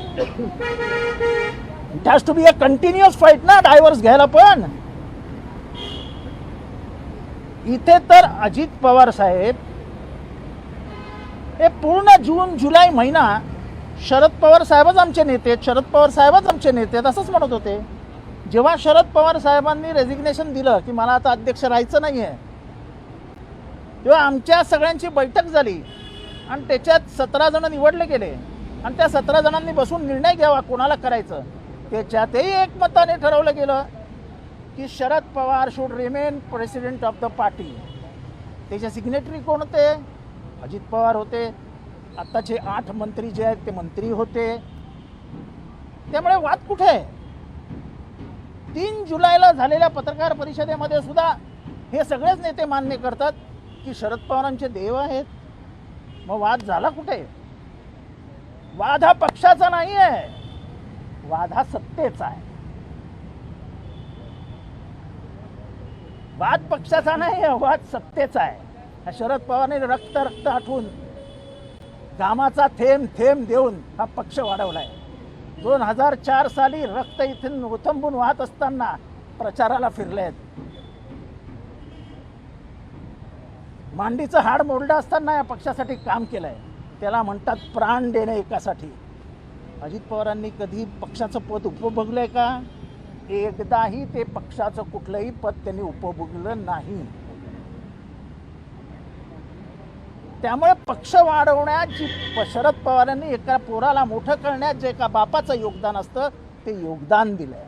It has to be a continuous fight ना डायव्हर्स घ्यायला. पण इथे तर अजित पवार साहेब हे पूर्ण जून जुलै महिना शरद पवार साहेबच आमचे नेते आहेत, शरद पवार साहेबच आमचे नेते आहेत असंच म्हणत होते. जेव्हा शरद पवार साहेबांनी रेजिग्नेशन दिलं की मला आता अध्यक्ष राहायचं नाही आहे, तेव्हा आमच्या सगळ्यांची बैठक झाली आणि त्याच्यात 17 जण निवडले गेले आणि त्या 17 जणांनी बसून निर्णय घ्यावा कोणाला करायचं. त्याच्यातही एकमताने ठरवलं गेलं की Sharad Pawar should remain president of the party. त्याचे सिग्नेटरी कोण होते? अजित पवार होते. आत्ताचे 8 मंत्री जे आहेत ते मंत्री होते. त्यामुळे वाद कुठे? 3 जुलैला झालेल्या पत्रकार परिषदेमध्ये सुद्धा हे सगळेच नेते मान्य करतात की शरद पवारांचे देव आहेत. मग वाद झाला कुठे? वाद हा पक्षाचा नाही आहे, वाद हा सत्तेचा आहे. वाद पक्षाचा नाही आहे, वाद सत्तेचा आहे. शरद पवारने रक्त आठवून घामाचा थेंब थेंब देऊन हा पक्ष वाढवलाय. 2004 साली रक्त इथून ओथंबून वाहत असताना प्रचाराला फिरलेत. मांडीचं हाड मोडलं असताना या पक्षासाठी काम केलंय. त्याला म्हणतात प्राण देणे एकासाठी. अजित पवारांनी कधी पक्षाचं पद उपभोगलंय का? एकदाही ते पक्षाचं कुठलंही पद त्यांनी उपभोगलं नाही. त्यामुळे पक्ष वाढवण्यात जी शरद पवारांनी एका पोराला मोठं करण्यात जे एका बापाचं योगदान असतं ते योगदान दिलंय.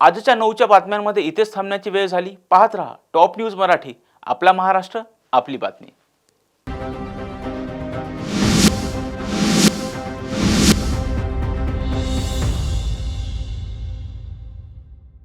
आजच्या 9च्या बातम्यांमध्ये इथेच थांबण्याची वेळ झाली. पाहत रहा टॉप न्यूज मराठी. आपला महाराष्ट्र, आपली बातमी.